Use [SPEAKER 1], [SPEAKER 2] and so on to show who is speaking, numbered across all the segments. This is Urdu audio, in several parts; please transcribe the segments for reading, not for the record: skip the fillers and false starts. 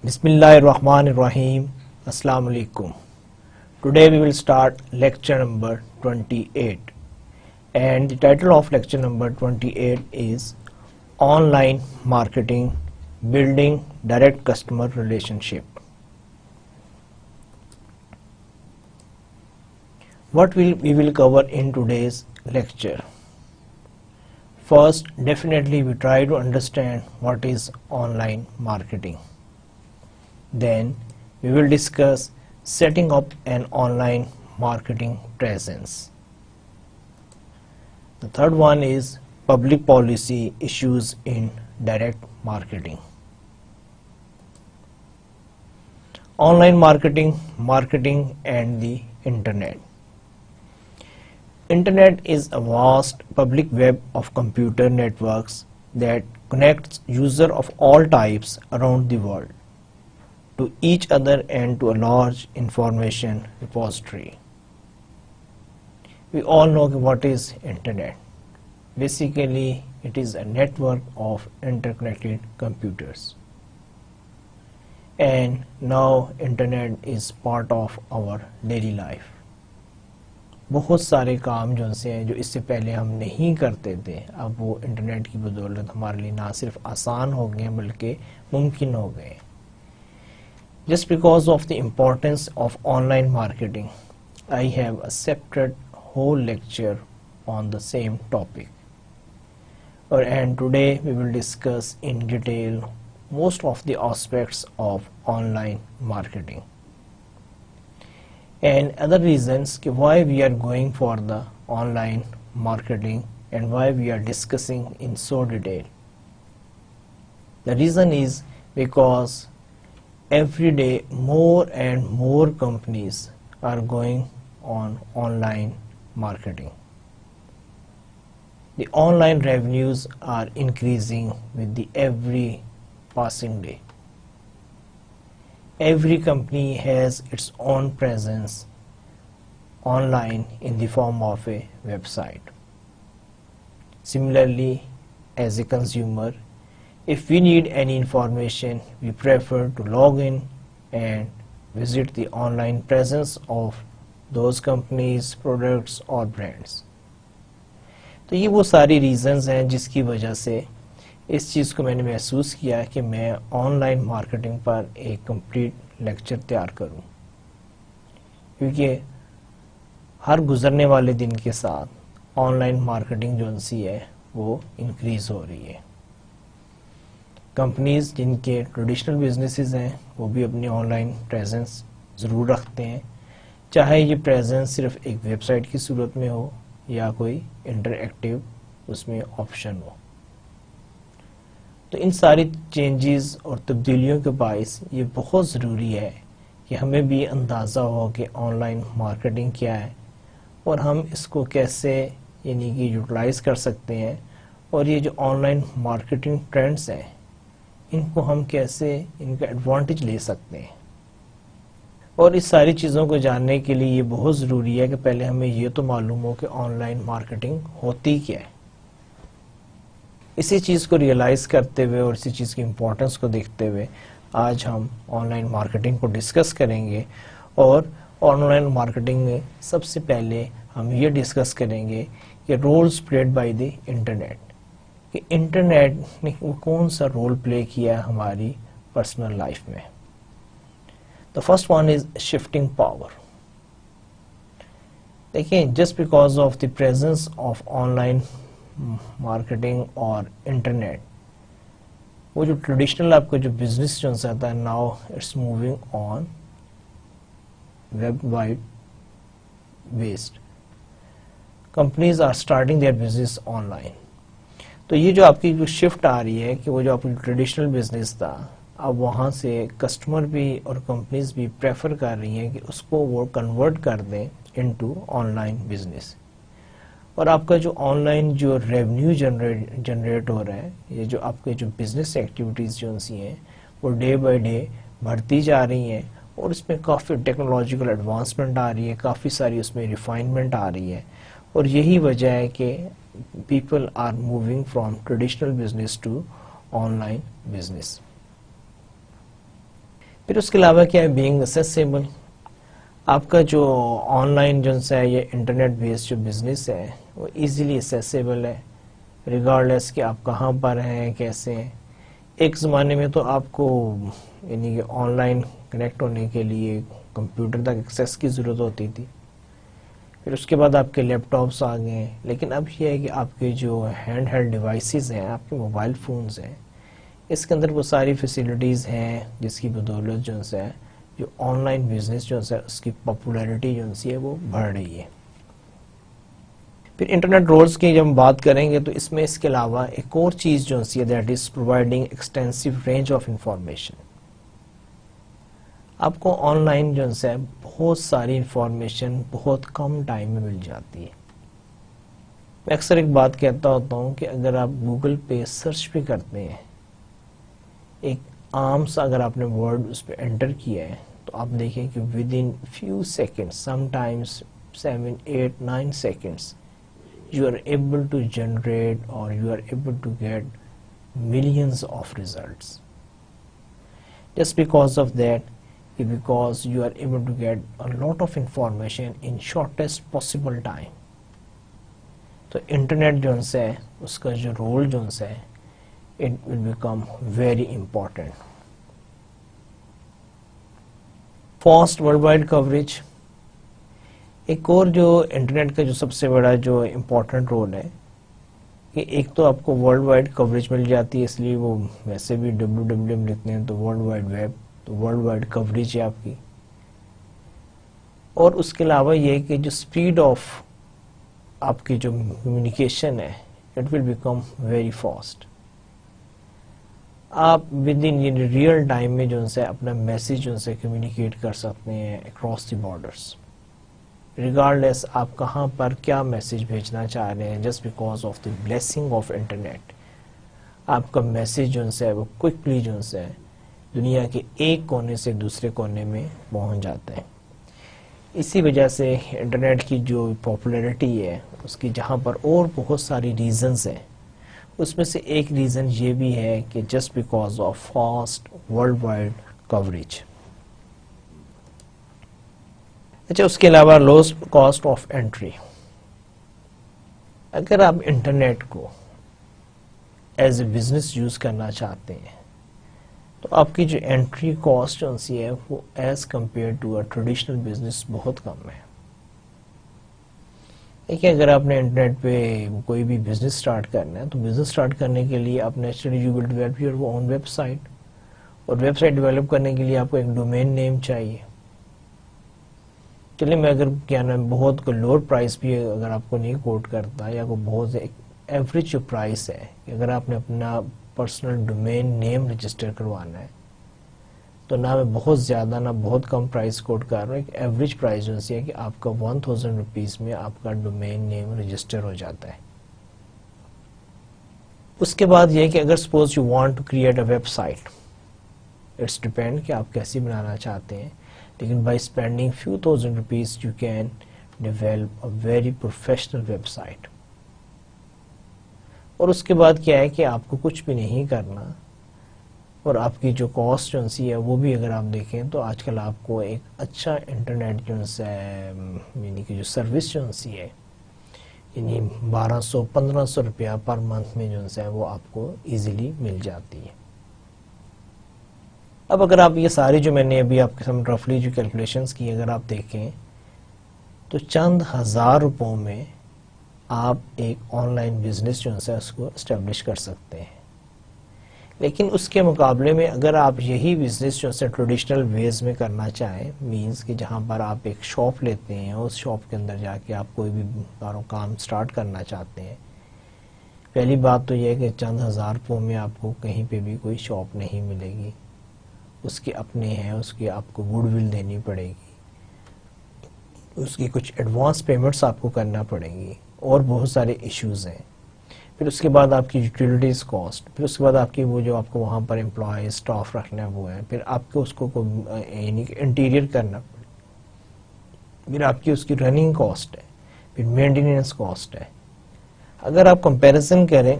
[SPEAKER 1] Bismillahirrahmanirrahim. Assalamu alaikum. Today we will start lecture number 28, and the title of lecture number 28 is Online Marketing, Building Direct Customer Relationship. What we will cover in today's lecture? First, definitely we try to understand what is online marketing. Then we will discuss setting up an online marketing presence. The third one is public policy issues in direct marketing. Online marketing and the internet. Internet is a vast public web of computer networks that connects users of all types around the world to each other and to a large information repository. We all know what is internet. Basically, it is a network of interconnected computers. And now internet is part of our daily life. بہت سارے کام جو سے ہیں جو اس سے پہلے ہم نہیں کرتے تھے، اب وہ انٹرنیٹ کی بدولت ہمارے لیے نہ صرف آسان ہو گئے بلکہ ممکن ہو گئے. Just because of the importance of online marketing, I have a separate whole lecture on the same topic. And today we will discuss in detail most of the aspects of online marketing and other reasons why we are going for the online marketing and why we are discussing in so detail. The reason is because every day more and more companies are going on online marketing. The online revenues are increasing with the every passing day. Every company has its own presence online in the form of a website. Similarly, as a consumer, if we need any information, we prefer to log in and visit the online presence of those companies, products or brands. تو یہ وہ ساری ریزنز ہیں جس کی وجہ سے اس چیز کو میں نے محسوس کیا کہ میں آن لائن مارکیٹنگ پر ایک کمپلیٹ لیکچر تیار کروں، کیونکہ ہر گزرنے والے دن کے ساتھ آن لائن مارکیٹنگ جو سی ہے وہ انکریز ہو رہی ہے. کمپنیز جن کے ٹریڈیشنل بزنسز ہیں وہ بھی اپنی آن لائن پریزنس ضرور رکھتے ہیں، چاہے یہ پریزنس صرف ایک ویب سائٹ کی صورت میں ہو یا کوئی انٹر-ایکٹیو اس میں آپشن ہو. تو ان ساری چینجز اور تبدیلیوں کے باعث یہ بہت ضروری ہے کہ ہمیں بھی اندازہ ہو کہ آن لائن مارکیٹنگ کیا ہے اور ہم اس کو کیسے یعنی کہ یوٹیلائز کر سکتے ہیں، اور یہ جو آن لائن مارکیٹنگ ٹرینڈز ہیں ان کو ہم کیسے ان کا ایڈوانٹیج لے سکتے ہیں. اور اس ساری چیزوں کو جاننے کے لیے یہ بہت ضروری ہے کہ پہلے ہمیں یہ تو معلوم ہو کہ آن لائن مارکیٹنگ ہوتی کیا ہے. اسی چیز کو ریئلائز کرتے ہوئے اور اسی چیز کی امپورٹنس کو دیکھتے ہوئے آج ہم آن لائن مارکیٹنگ کو ڈسکس کریں گے. اور آن لائن مارکیٹنگ میں سب سے پہلے ہم یہ ڈسکس کریں گے کہ rules played by the internet, کہ انٹرنیٹ نے کون سا رول پلے کیا ہماری پرسنل لائف میں. The first one is shifting power. دیکھیں just because of the presence of online marketing اور انٹرنیٹ، وہ جو ٹریڈیشنل آپ کا جو بزنس جو آتا ہے now it's moving on web wide based. Companies are starting their business online. تو یہ جو آپ کی جو شفٹ آ رہی ہے کہ وہ جو آپ کی ٹریڈیشنل بزنس تھا اب وہاں سے کسٹمر بھی اور کمپنیز بھی پریفر کر رہی ہیں کہ اس کو وہ کنورٹ کر دیں انٹو آن لائن بزنس. اور آپ کا جو آن لائن جو ریونیو جنریٹ ہو رہا ہے، یہ جو آپ کے جو بزنس ایکٹیویٹیز جو سی ہیں وہ ڈے بائی ڈے بڑھتی جا رہی ہیں، اور اس میں کافی ٹیکنالوجیکل ایڈوانسمنٹ آ رہی ہے، کافی ساری اس میں ریفائنمنٹ آ رہی ہے. اور یہی وجہ ہے کہ people are moving from traditional business to online business. پھر اس کے علاوہ کیا ہے بینگ اسیسیبل. آپ کا جو آن لائن جو ہے یہ انٹرنیٹ بیس جو بزنس ہے وہ ایزیلی اسیسیبل ہے ریگارڈلیس کہ آپ کہاں پر ہیں کیسے ہیں. ایک زمانے میں تو آپ کو یعنی کہ آن لائن کنیکٹ ہونے کے لیے کمپیوٹر تک ایکسیس کی ضرورت ہوتی تھی. پھر اس کے بعد آپ کے لیپ ٹاپس آ گئے ہیں. لیکن اب یہ ہے کہ آپ کے جو ہینڈ ہیلڈ ڈیوائسز ہیں آپ کے موبائل فونز ہیں اس کے اندر وہ ساری فیسیلیٹیز ہیں جس کی بدولت جو ہے جو آن لائن بزنس جو ہے اس کی پاپولیرٹی جو ہے وہ بڑھ رہی ہے. پھر انٹرنیٹ رولز کی جب ہم بات کریں گے تو اس میں اس کے علاوہ ایک اور چیز جو ہے that is providing extensive range of information. آپ کو آن لائن جو ہے بہت ساری انفارمیشن بہت کم ٹائم میں مل جاتی ہے. میں اکثر ایک بات کہتا ہوتا ہوں کہ اگر آپ گوگل پہ سرچ بھی کرتے ہیں ایک عام سا اگر آپ نے ورڈ اس پہ انٹر کیا ہے تو آپ دیکھیں کہ with in few second some times 7, 8, 9 seconds you are able to generate or you are able to get millions of results. Just because of that, because you are able to get a lot of information in shortest possible time. تو انٹرنیٹ جو ہے اس کا جو رول جو ہے it will become very important. Fast worldwide coverage. ایک اور جو انٹرنیٹ کا جو سب سے بڑا جو امپورٹنٹ رول ہے کہ ایک تو آپ کو ورلڈ وائڈ کوریج مل جاتی ہے اس لیے وہ ویسے بھی WWW لکھتے ہیں تو ورلڈ وائڈ ویب تو ورلڈ وائڈ کوریج ہے آپ کی. اور اس کے علاوہ یہ کہ جو اسپیڈ آف آپ کی جو کمیونیکیشن ہے it will become very fast. آپ ود ان ریئل ٹائم میں جو ہے اپنا میسیج جو ہے کمیونیکیٹ کر سکتے ہیں اکراس دی بارڈرس ریگارڈلیس آپ کہاں پر کیا میسیج بھیجنا چاہ رہے ہیں. Just because of the blessing of internet آپ کا میسیج جو ہے وہ کوئکلی جو ہے دنیا کے ایک کونے سے دوسرے کونے میں پہنچ جاتا ہے. اسی وجہ سے انٹرنیٹ کی جو پاپولیرٹی ہے اس کی جہاں پر اور بہت ساری ریزنز ہیں اس میں سے ایک ریزن یہ بھی ہے کہ just because of fast worldwide coverage. اچھا اس کے علاوہ لوسٹ کاسٹ آف انٹری. اگر آپ انٹرنیٹ کو ایز اے بزنس یوز کرنا چاہتے ہیں تو آپ کی جو انٹری کاسٹ ہے وہ as compare to a traditional business بہت کم ہے. دیکھیں اگر آپ نے انٹرنیٹ پہ کوئی بھی بزنس سٹارٹ کرنا ہے تو بزنس سٹارٹ کرنے کے لیے آپ naturally you will develop your own web site اور ویب سائٹ ڈیولپ کرنے کے لیے آپ کو ایک ڈومین نیم چاہیے. چلیے میں اگر کیا نام بہت کو لوور پرائس بھی اگر آپ کو نہیں کوٹ کرتا یا کوئی بہت ایوریج جو پرائس ہے کہ اگر آپ نے اپنا پرسنل ڈومین نیم رجسٹر کروانا ہے تو نہ میں بہت زیادہ نہ بہت کم پرائس کوٹ کر رہا ہوں. ایک ایوریج پرائس جو ہے کہ آپ کا 1000 روپیز میں آپ کا ڈومین نیم رجسٹر ہو جاتا ہے. اس کے بعد یہ کہ اگر suppose you want to create a website it's depend کہ آپ کیسی بنانا چاہتے ہیں لیکن by spending few thousand rupees you can develop a very professional web site. اور اس کے بعد کیا ہے کہ آپ کو کچھ بھی نہیں کرنا اور آپ کی جو کاسٹ جو ہے وہ بھی اگر آپ دیکھیں تو آج کل آپ کو ایک اچھا انٹرنیٹ جو ہے یعنی کہ جو سروس جو ہے یعنی 1200-1500 روپیہ پر منتھ میں جو ہے وہ آپ کو ایزیلی مل جاتی ہے. اب اگر آپ یہ ساری جو میں نے ابھی آپ کے سامنے رفلی جو کیلکولیشنز کی اگر آپ دیکھیں تو چند ہزار روپوں میں آپ ایک آن لائن بزنس جو ہے اس کو اسٹیبلش کر سکتے ہیں. لیکن اس کے مقابلے میں اگر آپ یہی بزنس جو ہے ٹریڈیشنل ویز میں کرنا چاہیں مینز کہ جہاں پر آپ ایک شاپ لیتے ہیں اس شاپ کے اندر جا کے آپ کوئی بھی کام سٹارٹ کرنا چاہتے ہیں پہلی بات تو یہ ہے کہ چند ہزار روپوں میں آپ کو کہیں پہ بھی کوئی شاپ نہیں ملے گی. اس کے اپنے ہیں اس کی آپ کو گڈ ول دینی پڑے گی اس کی کچھ ایڈوانس پیمنٹس آپ کو کرنا پڑیں گی اور بہت سارے ایشوز ہیں. پھر اس کے بعد آپ کی یوٹیلیٹیز کاسٹ پھر اس کے بعد آپ کی وہ جو آپ کو وہاں پر امپلائی اسٹاف رکھنا ہے وہ ہے پھر آپ کو اس کو یعنی کہ انٹیریئر کرنا پڑے پھر آپ کی اس کی رننگ کاسٹ ہے پھر مینٹیننس کاسٹ ہے. اگر آپ کمپیریزن کریں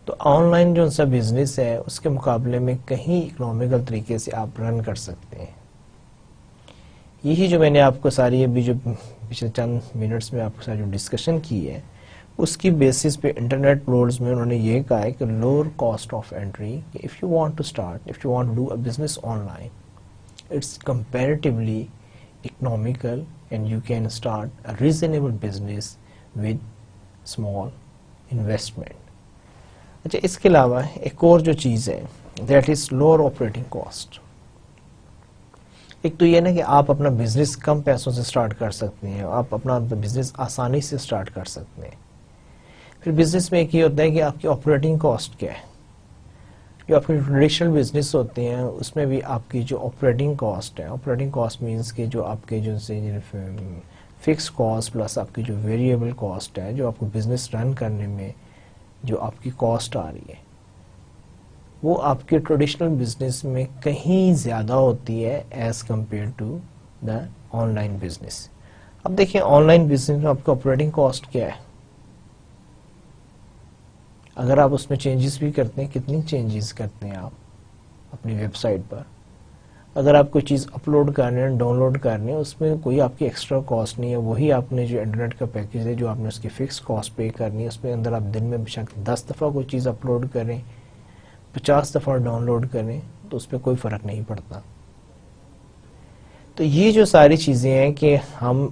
[SPEAKER 1] تو آن لائن جو سا بزنس ہے اس کے مقابلے میں کہیں اکنامیکل طریقے سے آپ رن کر سکتے ہیں. یہی جو میں نے آپ کو ساری ابھی جو پچھلے چند منٹس میں آپ کے ساتھ جو ڈسکشن کی ہے اس کی بیسس پہ انٹرنیٹ رولز میں انہوں نے یہ کہا ہے کہ lower cost of entry, if you want to start, if you want to do a business online, it's comparatively economical and you can start a reasonable business with small investment. اچھا, اس کے علاوہ ایک اور جو چیز ہے that is lower operating cost. ایک تو یہ نا کہ آپ اپنا بزنس کم پیسوں سے سٹارٹ کر سکتے ہیں, آپ اپنا بزنس آسانی سے سٹارٹ کر سکتے ہیں. پھر بزنس میں ایک یہ ہوتا ہے کہ آپ کی آپریٹنگ کاسٹ کیا ہے. جو آپ کے ٹریڈیشنل بزنس ہوتے ہیں اس میں بھی آپ کی جو آپریٹنگ کاسٹ ہے, آپریٹنگ کاسٹ مینس کہ جو آپ کے جو سے فکس کاسٹ پلس آپ کی جو ویریبل کاسٹ ہے, جو آپ کو بزنس رن کرنے میں جو آپ کی کاسٹ آ رہی ہے وہ آپ کے ٹریڈیشنل بزنس میں کہیں زیادہ ہوتی ہے as compare to the online business. اب دیکھیں آن لائن بزنس میں آپ کا آپریٹنگ کاسٹ کیا ہے. اگر آپ اس میں چینجز بھی کرتے ہیں, کتنی چینجز کرتے ہیں آپ اپنی ویب سائٹ پر, اگر آپ کوئی چیز اپلوڈ کرنے ہیں, ڈاؤن لوڈ کرنے ہیں, اس میں کوئی آپ کی ایکسٹرا کاسٹ نہیں ہے. وہی آپ نے جو انٹرنیٹ کا پیکیج ہے جو آپ نے اس کی فکس کاسٹ پے کرنی ہے, اس میں اندر آپ دن میں بے شک 10 دفعہ کوئی چیز اپلوڈ کریں, 50 دفعہ ڈاؤن لوڈ کریں تو اس پہ کوئی فرق نہیں پڑتا. تو یہ جو ساری چیزیں ہیں کہ ہم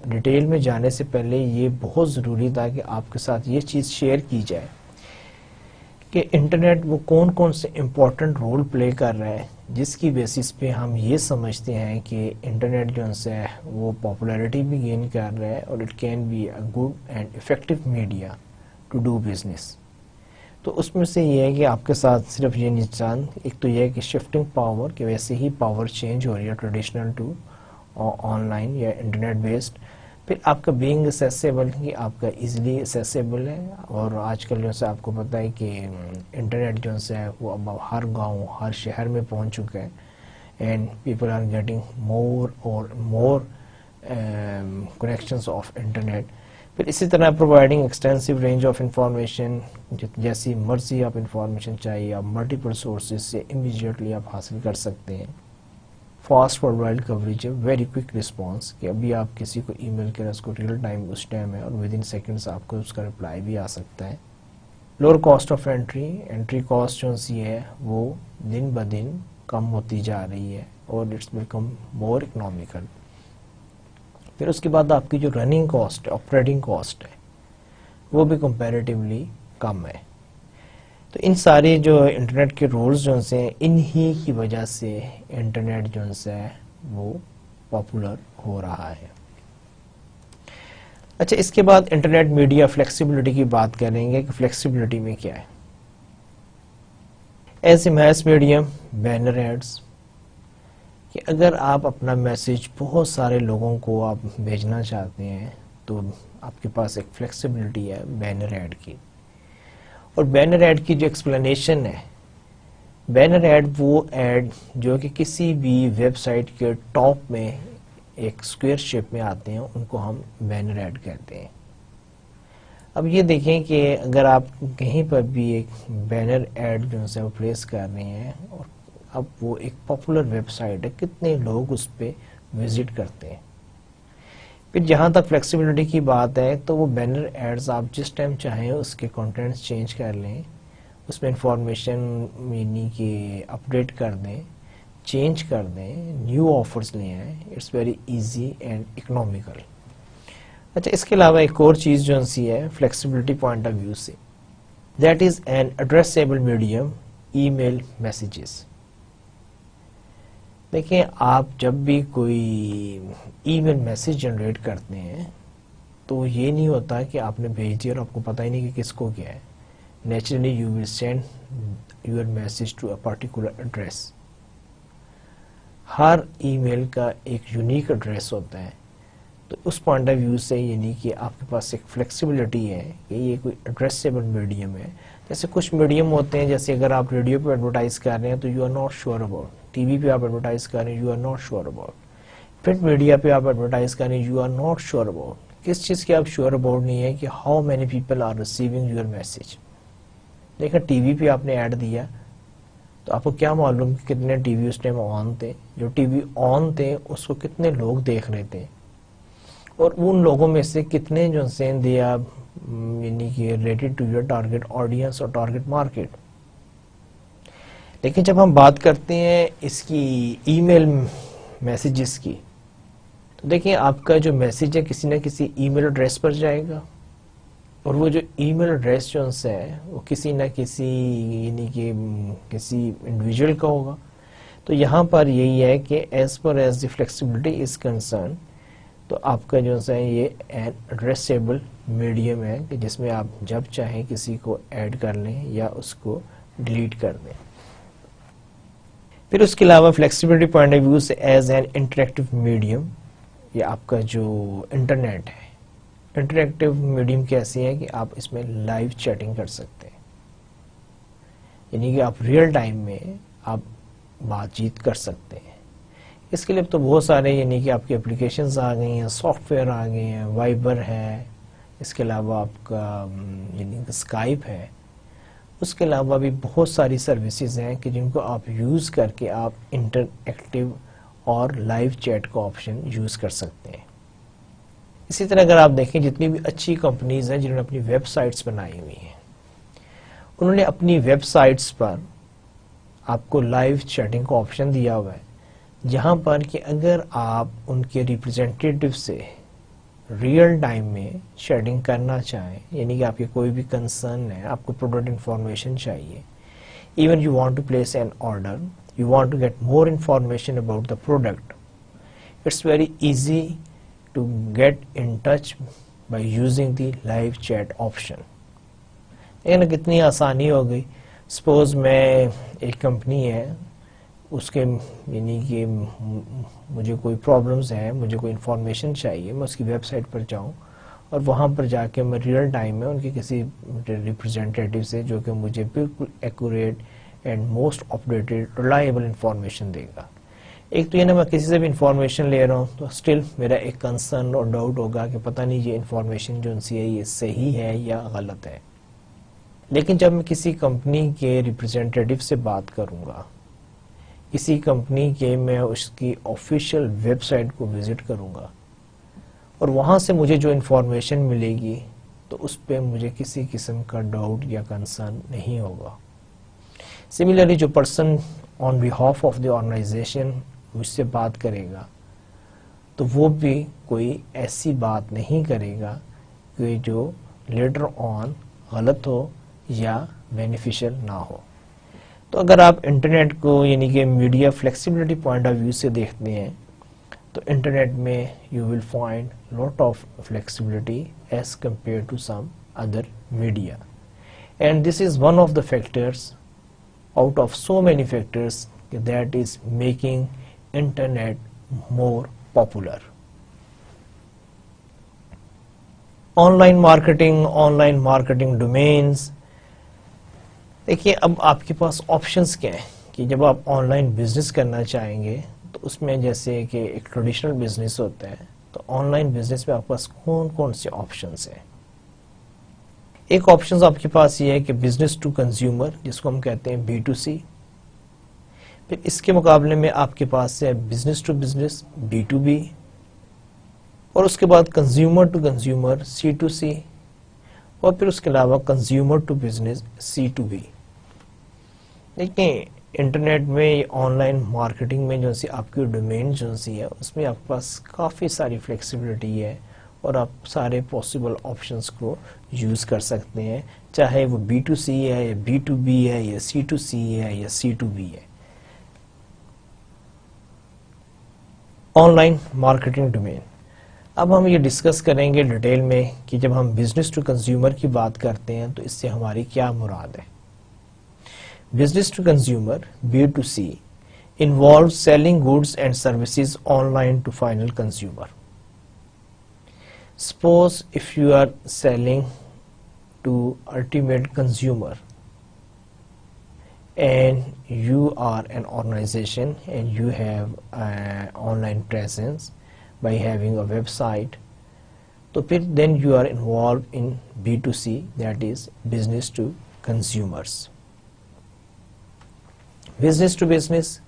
[SPEAKER 1] ڈیٹیل میں جانے سے پہلے یہ بہت ضروری تھا کہ آپ کے ساتھ یہ چیز شیئر کی جائے کہ انٹرنیٹ وہ کون کون سے امپورٹنٹ رول پلے کر رہا ہے جس کی بیسس پہ ہم یہ سمجھتے ہیں کہ انٹرنیٹ جو ہے وہ پاپولیرٹی بھی گین کر رہا ہے اور it can be a good and effective media to do business. تو اس میں سے یہ ہے کہ آپ کے ساتھ صرف یہ نشان, ایک تو یہ ہے کہ شفٹنگ پاور, کہ ویسے ہی پاور چینج ہو رہی ہے ٹریڈیشنل ٹو آن لائن یا انٹرنیٹ بیسڈ. پھر آپ کا بینگ اسیسیبل, کہ آپ کا ایزیلی اسیسیبل ہے, اور آج کل جو سے آپ کو پتہ ہے کہ انٹرنیٹ جو ہے وہ اب ہر گاؤں ہر شہر میں پہنچ چکا ہے, and people are getting more اور مور کنیکشنز آف انٹرنیٹ. پھر اسی طرح providing extensive range of information, جیسی مرضی آپ انفارمیشن چاہیے آپ ملٹیپل سورسز سے امیجیٹلی آپ حاصل کر سکتے ہیں. فاسٹ ورلڈ وائڈ کوریج ہے, ویری کوئک رسپانس, کہ ابھی آپ کسی کو ای میل کریں اس کو ریئل ٹائم اس ٹائم ہے اور ود ان سیکنڈس آپ کو اس کا رپلائی بھی آ سکتا ہے. Lower cost of entry, entry cost جو سی ہے وہ دن بدن کم ہوتی جا رہی ہے اور اٹس بیکم مور اکنامیکل. پھر اس کے بعد آپ کی جو رننگ کاسٹ ہے, آپریٹنگ کاسٹ ہے, وہ بھی کمپیریٹیولی کم ہے. تو ان سارے جو انٹرنیٹ کے رولز جو ہیں انہی کی وجہ سے انٹرنیٹ جو ہے وہ پاپولر ہو رہا ہے. اچھا, اس کے بعد انٹرنیٹ میڈیا فلیکسیبلٹی کی بات کریں گے کہ فلیکسیبلٹی میں کیا ہے. As a mass medium, banner ads, کہ اگر آپ اپنا میسج بہت سارے لوگوں کو آپ بھیجنا چاہتے ہیں تو آپ کے پاس ایک فلیکسیبلٹی ہے بینر ایڈ کی. اور بینر ایڈ کی جو ایکسپلینیشن ہے, بینر ایڈ وہ ایڈ جو کہ کسی بھی ویب سائٹ کے ٹاپ میں ایک اسکوئر شیپ میں آتے ہیں ان کو ہم بینر ایڈ کہتے ہیں. اب یہ دیکھیں کہ اگر آپ کہیں پر بھی ایک بینر ایڈ جو ہے وہ پلیس کر رہے ہیں اور اب وہ ایک پاپولر ویب سائٹ ہے, کتنے لوگ اس پہ وزٹ کرتے ہیں. پھر جہاں تک فلیکسیبلٹی کی بات ہے تو وہ بینر ایڈز آپ جس ٹائم چاہیں اس کے کنٹینٹس چینج کر لیں, اس میں انفارمیشن یعنی کہ اپڈیٹ کر دیں, چینج کر دیں, نیو آفرز لے آئیں. It's very easy and economical. اچھا, اس کے علاوہ ایک اور چیز جو سی ہے فلیکسیبلٹی پوائنٹ آف ویو سے, that is an addressable medium, email messages. دیکھیں, آپ جب بھی کوئی ای میل میسیج جنریٹ کرتے ہیں تو یہ نہیں ہوتا کہ آپ نے بھیج دیا اور آپ کو پتہ ہی نہیں کہ کس کو کیا ہے. Naturally you will send your message to a particular address. ہر ای میل کا ایک یونیک ایڈریس ہوتا ہے. تو اس پوائنٹ آف ویو سے یعنی کہ آپ کے پاس ایک فلیکسیبلٹی ہے کہ یہ کوئی ایڈریسیبل میڈیم ہے. جیسے کچھ میڈیم ہوتے ہیں, جیسے اگر آپ ریڈیو پہ ایڈورٹائز کر رہے ہیں تو you are not sure about, TV پہ آپ ایڈورٹائز کر رہے ہیں you are not sure about, print media پہ آپ ایڈورٹائز کر رہے ہیں you are not sure about. کس چیز کی آپ شیور اباؤٹ نہیں ہے کہ how many people are receiving your message. دیکھیں ٹی وی پہ آپ نے ایڈ دیا تو آپ کو کیا معلوم کہ کتنے T V us time on تھے، جو ٹی وی آن تھے اس کو کتنے لوگ دیکھ رہے تھے، اور ان لوگوں میں سے کتنے جو سے دے آر یعنی کہ related to your target audience اور ٹارگیٹ مارکیٹ. لیکن جب ہم بات کرتے ہیں اس کی ای میل میسیجز کی، تو دیکھیں آپ کا جو میسیج ہے کسی نہ کسی ای میل ایڈریس پر جائے گا، اور وہ جو ای میل ایڈریس جو ہے وہ کسی نہ کسی یعنی کہ کسی انڈیویجول کا ہوگا. تو یہاں پر یہی ہے کہ as per as the flexibility is concern, تو آپ کا جو ہے یہ ایڈریسیبل میڈیم ہے کہ جس میں آپ جب چاہیں کسی کو ایڈ کر لیں یا اس کو ڈیلیٹ کر دیں. پھر اس کے علاوہ فلیکسیبلٹی پوائنٹ آف ویو سے ایز این انٹریکٹیو میڈیم، یہ آپ کا جو انٹرنیٹ ہے، انٹریکٹیو میڈیم کیسی ہے کہ آپ اس میں لائیو چیٹنگ کر سکتے ہیں، یعنی کہ آپ ریئل ٹائم میں آپ بات چیت کر سکتے ہیں. اس کے لیے تو بہت سارے یعنی کہ آپ کی اپلیکیشنز آ گئی ہیں، سافٹ ویئر آ گئے ہیں، وائبر ہے، اس کے علاوہ آپ کا یعنی کہ اسکائپ ہے، اس کے علاوہ بھی بہت ساری سروسز ہیں کہ جن کو آپ یوز کر کے آپ انٹر ایکٹیو اور لائیو چیٹ کا آپشن یوز کر سکتے ہیں. اسی طرح اگر آپ دیکھیں جتنی بھی اچھی کمپنیز ہیں جنہوں نے اپنی ویب سائٹس بنائی ہوئی ہیں، انہوں نے اپنی ویب سائٹس پر آپ کو لائیو چیٹنگ کا آپشن دیا ہوا ہے، جہاں پر کہ اگر آپ ان کے ریپرزینٹیٹیو سے ریئل ٹائم میں شیئرنگ کرنا چاہیں، یعنی کہ آپ کے کوئی بھی کنسرن ہے، آپ کو پروڈکٹ انفارمیشن چاہیے، even you want to place an order, you want to get more information about the product, it's very easy to get in touch by using the live chat option. لیکن کتنی آسانی ہو گئی. سپوز میں ایک کمپنی ہے، اس کے یعنی کہ مجھے کوئی پرابلمز ہیں، مجھے کوئی انفارمیشن چاہیے، میں اس کی ویب سائٹ پر جاؤں اور وہاں پر جا کے میں ریئل ٹائم میں ان کے کسی ریپرزینٹیٹیو سے جو کہ مجھے بالکل accurate and most updated reliable information دے گا. ایک تو یہ نا میں کسی سے بھی انفارمیشن لے رہا ہوں تو اسٹل میرا ایک کنسرن اور ڈاؤٹ ہوگا کہ پتہ نہیں یہ انفارمیشن جو ان سے ہے یہ صحیح ہے یا غلط ہے. لیکن جب میں کسی کمپنی کے ریپرزینٹیٹیو سے بات کروں گا، کسی کمپنی کے میں اس کی آفیشیل ویب سائٹ کو وزٹ کروں گا اور وہاں سے مجھے جو انفارمیشن ملے گی تو اس پہ مجھے کسی قسم کا ڈاؤٹ یا کنسرن نہیں ہوگا. سملرلی جو person on behalf of the organization مجھ سے بات کرے گا تو وہ بھی کوئی ایسی بات نہیں کرے گا کہ جو لیٹر آن غلط ہو یا بینیفیشل نہ ہو. تو اگر آپ انٹرنیٹ کو یعنی کہ media flexibility point of view سے دیکھتے ہیں تو انٹرنیٹ میں you will find lot of flexibility as compare to some other media, and this is one of the factors out of so many factors that is making internet more popular. On line marketing domains. دیکھیے اب آپ کے پاس آپشنس کیا ہیں کہ جب آپ آن لائن بزنس کرنا چاہیں گے تو اس میں جیسے کہ ایک ٹریڈیشنل بزنس ہوتا ہے، تو آن لائن بزنس میں آپ کے پاس کون کون سے آپشنس ہیں. ایک آپشن آپ کے پاس یہ ہے کہ بزنس ٹو کنزیومر، جس کو ہم کہتے ہیں B2C. پھر اس کے مقابلے میں آپ کے پاس ہے بزنس ٹو بزنس B2B، اور اس کے بعد کنزیومر ٹو کنزیومر C2C، اور پھر اس کے علاوہ کنزیومر ٹو بزنس C2B. دیکھیں انٹرنیٹ میں آن لائن مارکیٹنگ میں جو سی آپ کی ڈومین جو سی ہے اس میں آپ کے پاس کافی ساری فلیکسیبلٹی ہے اور آپ سارے پاسبل آپشنس کو یوز کر سکتے ہیں، چاہے وہ B2C ہے یا B2B ہے یا C2C ہے یا C2B ہے. Online marketing domain. اب ہم یہ ڈسکس کریں گے ڈیٹیل میں کہ جب ہم بزنس ٹو کنزیومر کی بات کرتے ہیں تو اس سے ہماری کیا مراد ہے. Business to consumer B2C involves selling goods and services online to final consumer. Suppose if you are selling to ultimate consumer and you are an organization and you have an online presence by having a website, so then you are involved in B2C, that is business to consumers. Business to business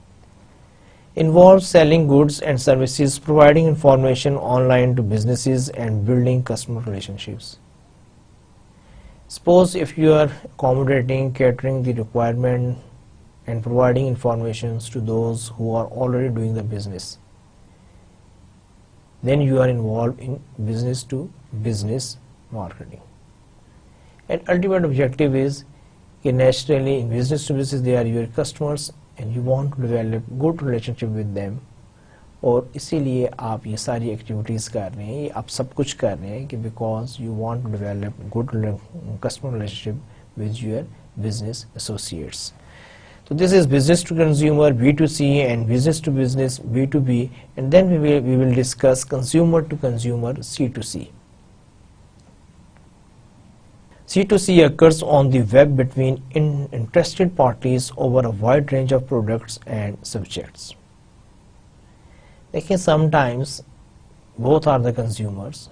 [SPEAKER 1] involves selling goods and services, providing information online to businesses, and building customer relationships. Suppose if you are accommodating, catering the requirement and providing informations to those who are already doing the business, then you are involved in business to business marketing. And ultimate objective is that naturally in business to business they are your customers and you want to develop good relationship with them, اور اسی لیے آپ یہ ساری ایکٹیویٹیز کر رہے ہیں, یہ آپ سب کچھ کر رہے ہیں کہ because you want to develop good customer relationship with your business associates. So this is business to consumer B2C and business to business B2B, and then we will discuss consumer to consumer C2C. C2C occurs on the web between interested parties over a wide range of products and subjects. Again, sometimes both are the consumers,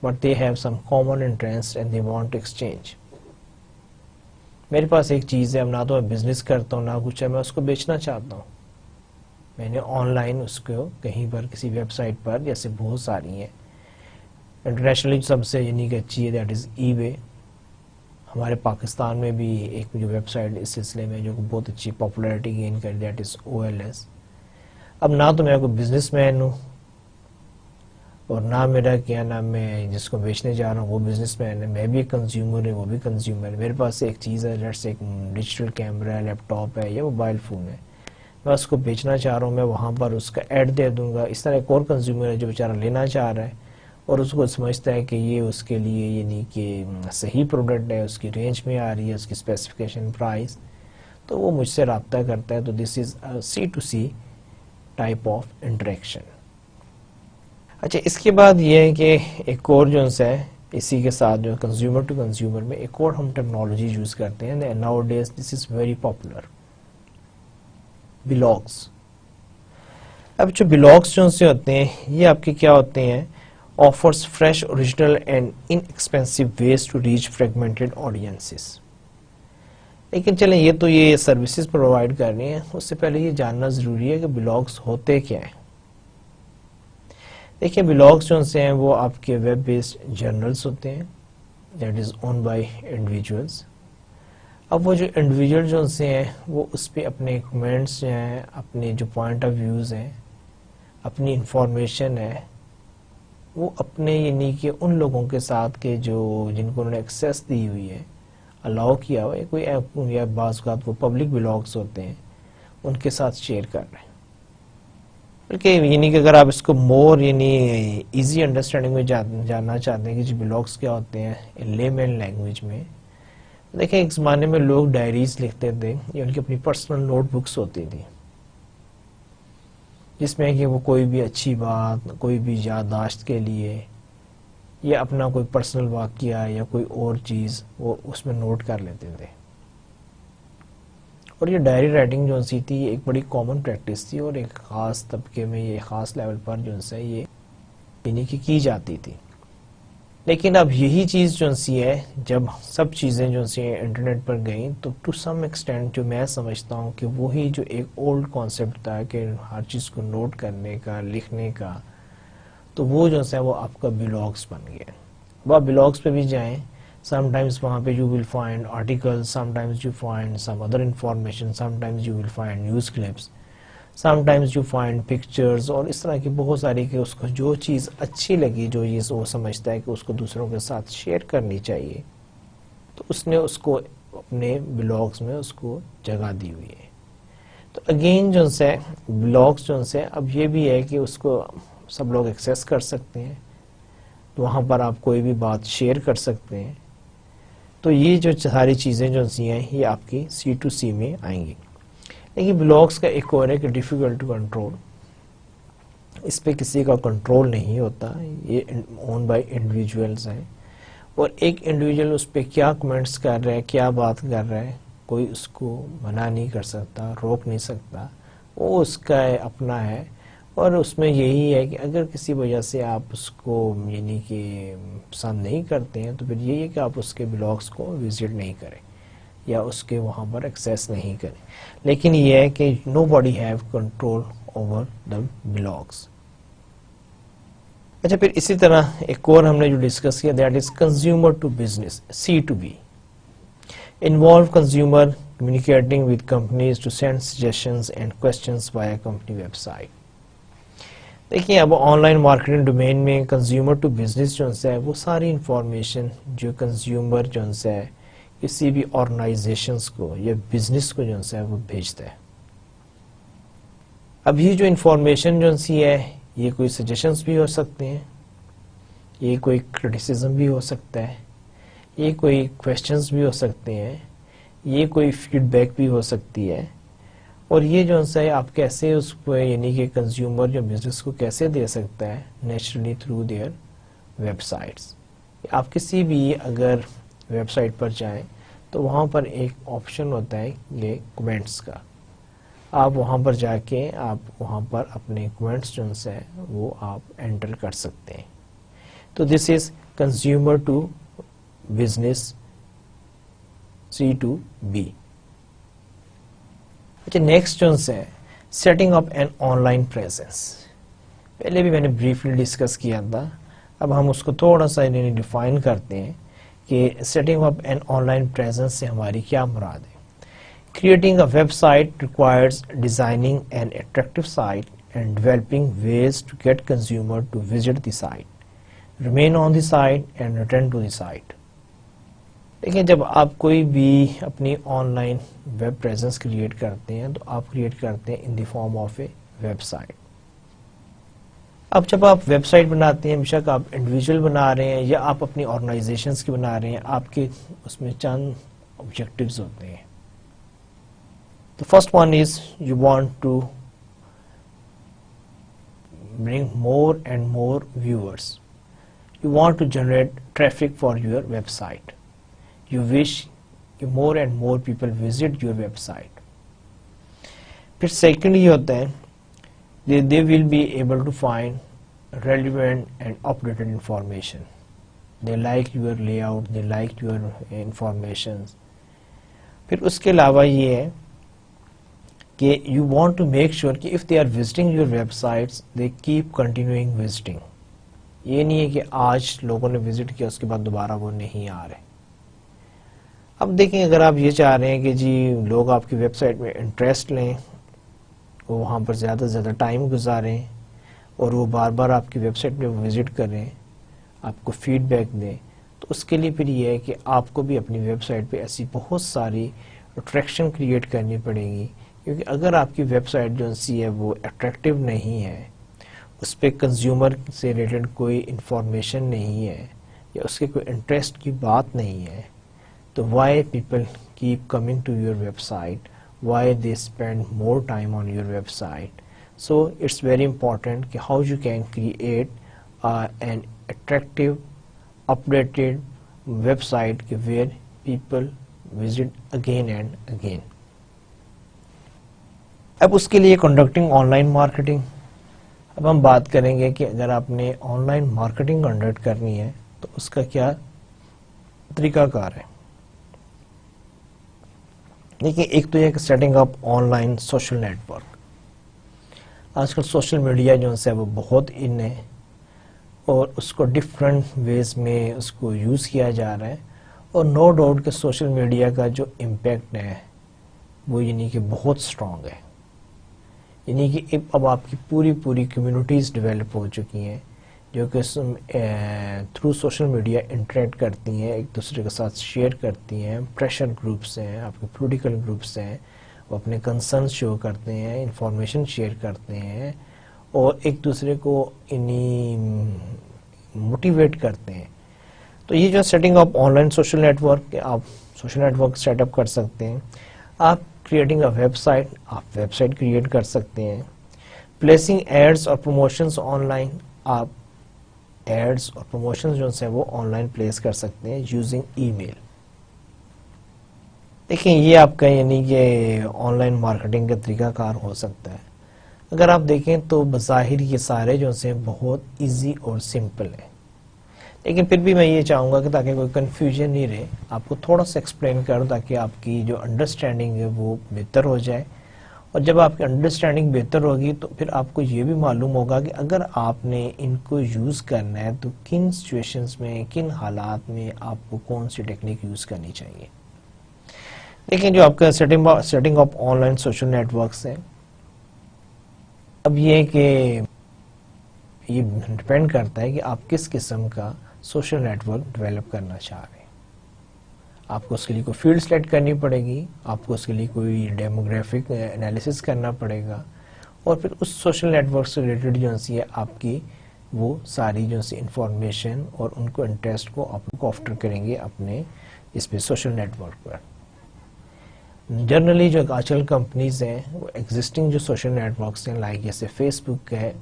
[SPEAKER 1] but they have some common interests and they want to exchange. میرے پاس ایک چیز ہے, اب نہ تو میں بزنس کرتا ہوں نہ کچھ ہے, میں اس کو بیچنا چاہتا ہوں. میں نے آن لائن اس کو کہیں پر کسی ویب سائٹ پر, جیسے بہت ساری ہیں انٹرنیشنلی سب سے یونیک اچھی ہے, دیٹ از ای بے. ہمارے پاکستان میں بھی ایک جو ویب سائٹ اس سلسلے میں جو بہت اچھی پاپولیرٹی گین کر, دیٹ از OLS. اب نہ تو میں کوئی بزنس مین ہوں اور نہ میرا کیا نام میں جس کو بیچنے جا رہا ہوں وہ بزنس مین ہے, میں بھی ایک کنزیومر ہوں وہ بھی کنزیومر ہے. میرے پاس ایک چیز ہے, لیٹس ایک ڈیجیٹل کیمرہ ہے, لیپ ٹاپ ہے یا موبائل فون ہے, میں اس کو بیچنا چاہ رہا ہوں, میں وہاں پر اس کا ایڈ دے دوں گا. اس طرح ایک اور کنزیومر ہے جو بیچارہ لینا چاہ رہا ہے اور اس کو سمجھتا ہے کہ یہ اس کے لیے یعنی کہ صحیح پروڈکٹ ہے, اس کی رینج میں آ رہی ہے, اس کی اسپیسیفکیشن پرائز, تو وہ مجھ سے رابطہ کرتا ہے. تو this is C2C type of interaction. اچھا, اس کے بعد یہ ہے کہ ایک اور جو ہے اسی کے ساتھ جو کنزیومر ٹو کنزیومر میں ایک اور ہم ٹیکنالوجی یوز کرتے ہیں. Nowadays this is very popular, blogs. اب جو بلاگس جو سے ہوتے ہیں یہ آپ کے کیا ہوتے ہیں, offers fresh original and inexpensive ways to reach fragmented audiences. لیکن چلیں یہ تو یہ سروسز پرووائڈ کر رہے ہیں, اس سے پہلے یہ جاننا ضروری ہے کہ بلاگس ہوتے کیا ہیں. دیکھیں بلاگس جو سے ہیں وہ آپ کے ویب بیسڈ جرنلز ہوتے ہیں, that is own by individuals. اب وہ جو انڈیویجول جو سے ہیں وہ اس پہ اپنے کمنٹس جو ہیں, اپنے جو پوائنٹ آف ویوز ہیں, اپنی انفارمیشن ہے, وہ اپنے یعنی کہ ان لوگوں کے ساتھ کے جو جن کو انہوں نے ایکسیس دی ہوئی ہے, الاؤ کیا ہوا ہے, کوئی یا بعض اوقات وہ پبلک بلاگس ہوتے ہیں, ان کے ساتھ شیئر کر رہے ہیں. بلکہ یعنی کہ اگر آپ اس کو مور یعنی ایزی انڈرسٹینڈنگ میں جاننا چاہتے ہیں کہ جو بلاگس کیا ہوتے ہیں لے مین لینگویج میں, دیکھیں ایک زمانے میں لوگ ڈائریز لکھتے تھے, یہ ان کی اپنی پرسنل نوٹ بکس ہوتی تھی جس میں کہ وہ کوئی بھی اچھی بات, کوئی بھی یادداشت کے لیے یا اپنا کوئی پرسنل واقعہ یا کوئی اور چیز وہ اس میں نوٹ کر لیتے تھے. اور یہ ڈائری رائٹنگ جو سی تھی ایک بڑی کامن پریکٹس تھی اور ایک خاص طبقے میں یہ خاص لیول پر جو سے یہ یعنی کہ کی جاتی تھی. لیکن اب یہی چیز جو سی ہے جب سب چیزیں جو سی انٹرنیٹ پر گئیں تو ٹو سم ایکسٹینٹ جو میں سمجھتا ہوں کہ وہی جو ایک اولڈ کانسیپٹ تھا کہ ہر چیز کو نوٹ کرنے کا, لکھنے کا, تو وہ جو ہے وہ آپ کا بلاگس بن گیا. اب آپ بلاگس پہ بھی جائیں, sometimes وہاں پہ you will find articles, sometimes you find some other information, sometimes you will find news clips, sometimes you find pictures, اور اس طرح کی بہت ساری کہ اس کو جو چیز اچھی لگی, جو چیز وہ سمجھتا ہے کہ اس کو دوسروں کے ساتھ شیئر کرنی چاہیے, تو اس نے اس کو اپنے بلاگس میں اس کو جگہ دی ہوئی ہے. تو اگین جو سے بلاگس جو سے اب یہ بھی ہے کہ اس کو سب لوگ ایکسیس کر سکتے ہیں, تو وہاں پر آپ کوئی بھی بات شیئر کر سکتے ہیں. تو یہ جو ساری چیزیں جو سی ہیں یہ آپ کی C2C میں آئیں گی. لیکن بلاگس کا ایک اور ہے کہ ڈیفیکلٹ ٹو کنٹرول, اس پہ کسی کا کنٹرول نہیں ہوتا, یہ اون بائی انڈیویجولز ہیں, اور ایک انڈیویجول اس پہ کیا کمنٹس کر رہا ہے, کیا بات کر رہا ہے, کوئی اس کو منع نہیں کر سکتا, روک نہیں سکتا, وہ اس کا اپنا ہے. اور اس میں یہی ہے کہ اگر کسی وجہ سے آپ اس کو یعنی کہ پسند نہیں کرتے ہیں تو پھر یہی ہے کہ آپ اس کے بلاگس کو وزٹ نہیں کریں, یا اس کے وہاں پر ایکسیس نہیں کریں. لیکن یہ ہے کہ nobody have control over the blogs. اچھا پھر اسی طرح ایک اور ہم نے جو ڈسکس کیا that is consumer to business C2B. Involve consumer communicating with companies to send suggestions and questions via company website. دیکھیں اب آن لائن مارکیٹنگ ڈومین میں کنزیومر ٹو بزنس جو ہے وہ ساری انفارمیشن جو کنزیومر جو ہے کسی بھی آرگنائزیشنس کو یا بزنس کو جو ہے وہ بھیجتا ہے. اب یہ جو انفارمیشن جو ہے یہ کوئی سجیشنس بھی ہو سکتے ہیں, یہ کوئی کرٹیسزم بھی ہو سکتا ہے, یہ کوئی کویسچنس بھی ہو سکتے ہیں, یہ کوئی فیڈ بیک بھی ہو سکتی ہے. اور یہ جو ہے آپ کیسے اس کو یعنی کہ کنزیومر جو بزنس کو کیسے دے سکتا ہے naturally through their websites. آپ کسی بھی اگر ویب سائٹ پر جائیں تو وہاں پر ایک آپشن ہوتا ہے یہ کمنٹس کا, آپ وہاں پر جا کے آپ وہاں پر اپنے کمنٹس جو ہے وہ آپ انٹر کر سکتے ہیں. تو this is consumer to business C2B. اچھا نیکسٹ جو ہے setting up an online presence. پہلے بھی میں نے بریفلی ڈسکس کیا تھا, اب ہم اس کو تھوڑا سا ڈیفائن کرتے ہیں کہ setting up an online presence سے ہماری کیا مراد ہے. Creating a website requires designing an attractive site and developing ways to get consumer to visit the site, remain on the site and return to the site. دیکھیں جب آپ کوئی بھی اپنی online web presence create کرتے ہیں تو آپ کریٹ کرتے ہیں in the form of a website. اب جب آپ ویب سائٹ بناتے ہیں, بے شک آپ انڈیویجول بنا رہے ہیں یا آپ اپنی آرگنائزیشنس کی بنا رہے ہیں, آپ کے اس میں چند آبجیکٹیوز ہوتے ہیں. The first one is you want to bring more and more viewers. You want to generate traffic for your website. You wish more and more people visit your website. پھر سیکنڈ یہ ہوتا ہے they will be able to find relevant and updated information. They like your layout, they like your information. پھر اس کے علاوہ یہ ہے کہ you want to make sure کہ if they are visiting your websites they keep continuing visiting. یہ نہیں ہے کہ آج لوگوں نے وزٹ کیا اس کے بعد دوبارہ وہ نہیں آ رہے. اب دیکھیں اگر آپ یہ چاہ رہے ہیں کہ جی لوگ آپ کی ویب سائٹ میں انٹرسٹ لیں, وہ وہاں پر زیادہ سے زیادہ ٹائم گزاریں اور وہ بار بار آپ کی ویب سائٹ میں وزٹ کریں, آپ کو فیڈ بیک دیں, تو اس کے لیے پھر یہ ہے کہ آپ کو بھی اپنی ویب سائٹ پہ ایسی بہت ساری اٹریکشن کریٹ کرنی پڑے گی. کیونکہ اگر آپ کی ویب سائٹ جو ہے وہ اٹریکٹیو نہیں ہے, اس پہ کنزیومر سے ریلیٹڈ کوئی انفارمیشن نہیں ہے یا اس کے کوئی انٹرسٹ کی بات نہیں ہے, تو why people keep coming to your website, why they spend more time on your website. So it's very important کہ how you can create an attractive updated website where people visit again and again. اب اس کے لیے کنڈکٹنگ آن لائن مارکیٹنگ. اب ہم بات کریں گے کہ اگر آپ نے آن لائن مارکیٹنگ کنڈکٹ کرنی ہے تو اس کا کیا طریقہ کار ہے. دیکھیے ایک تو یہ کہ setting up online social network. آج کل سوشل میڈیا جو ہے وہ بہت ان ہے اور اس کو ڈفرینٹ ویز میں اس کو یوز کیا جا رہا ہے, اور نو ڈاؤٹ کہ سوشل میڈیا کا جو امپیکٹ ہے وہ یعنی کہ بہت اسٹرانگ ہے. یعنی کہ اب آپ کی پوری کمیونٹیز ڈیولپ ہو چکی ہیں جو کہ تھرو سوشل میڈیا انٹریکٹ کرتی ہیں, ایک دوسرے کے ساتھ شیئر کرتی ہیں. پریشر گروپس ہیں, آپ کے پولیٹیکل گروپس ہیں, وہ اپنے کنسرنس شو کرتے ہیں, انفارمیشن شیئر کرتے ہیں اور ایک دوسرے کو موٹیویٹ کرتے ہیں. تو یہ جو setting up online social network, آپ social network set up کر سکتے ہیں. آپ کریٹنگ اے ویب سائٹ, آپ ویب سائٹ کریٹ کر سکتے ہیں. پلیسنگ ایڈز اور پروموشنز آن لائن, آپ ایڈز اور پروموشنز جو ہیں وہ آن لائن پلیس کر سکتے ہیں یوزنگ ای میل. دیکھیں یہ آپ کا یعنی کہ آن لائن مارکیٹنگ کا طریقہ کار ہو سکتا ہے. اگر آپ دیکھیں تو بظاہر یہ سارے جو ہیں بہت ایزی اور سمپل ہیں, لیکن پھر بھی میں یہ چاہوں گا کہ تاکہ کوئی کنفیوژن نہیں رہے، آپ کو تھوڑا سا ایکسپلین کروں تاکہ آپ کی جو انڈرسٹینڈنگ ہے وہ بہتر ہو جائے. اور جب آپ کی انڈرسٹینڈنگ بہتر ہوگی تو پھر آپ کو یہ بھی معلوم ہوگا کہ اگر آپ نے ان کو یوز کرنا ہے تو کن سچویشنز میں، کن حالات میں آپ کو کون سی ٹیکنیک یوز کرنی چاہیے. دیکھیں جو آپ کا setting of online social networks ہے، اب یہ کہ یہ ڈپینڈ کرتا ہے کہ آپ کس قسم کا سوشل نیٹ ورک ڈیولپ کرنا چاہ رہے ہیں. آپ کو اس کے لیے کوئی فیلڈ سلیکٹ کرنی پڑے گی، آپ کو اس کے لیے کوئی ڈیموگرافک انالیسس کرنا پڑے گا، اور پھر اس سوشل نیٹ ورک سے ریلیٹڈ جو ہے آپ کی وہ ساری جو ہے انفارمیشن اور ان کو انٹرسٹ کو آپ کو آفٹر کریں گے اپنے اس پہ سوشل نیٹ ورک پر. جنرلی جو آج کل کمپنیز ہیں وہ ایگزسٹنگ جو سوشل نیٹ ورکس ہیں لائک جیسے فیس بک ہے،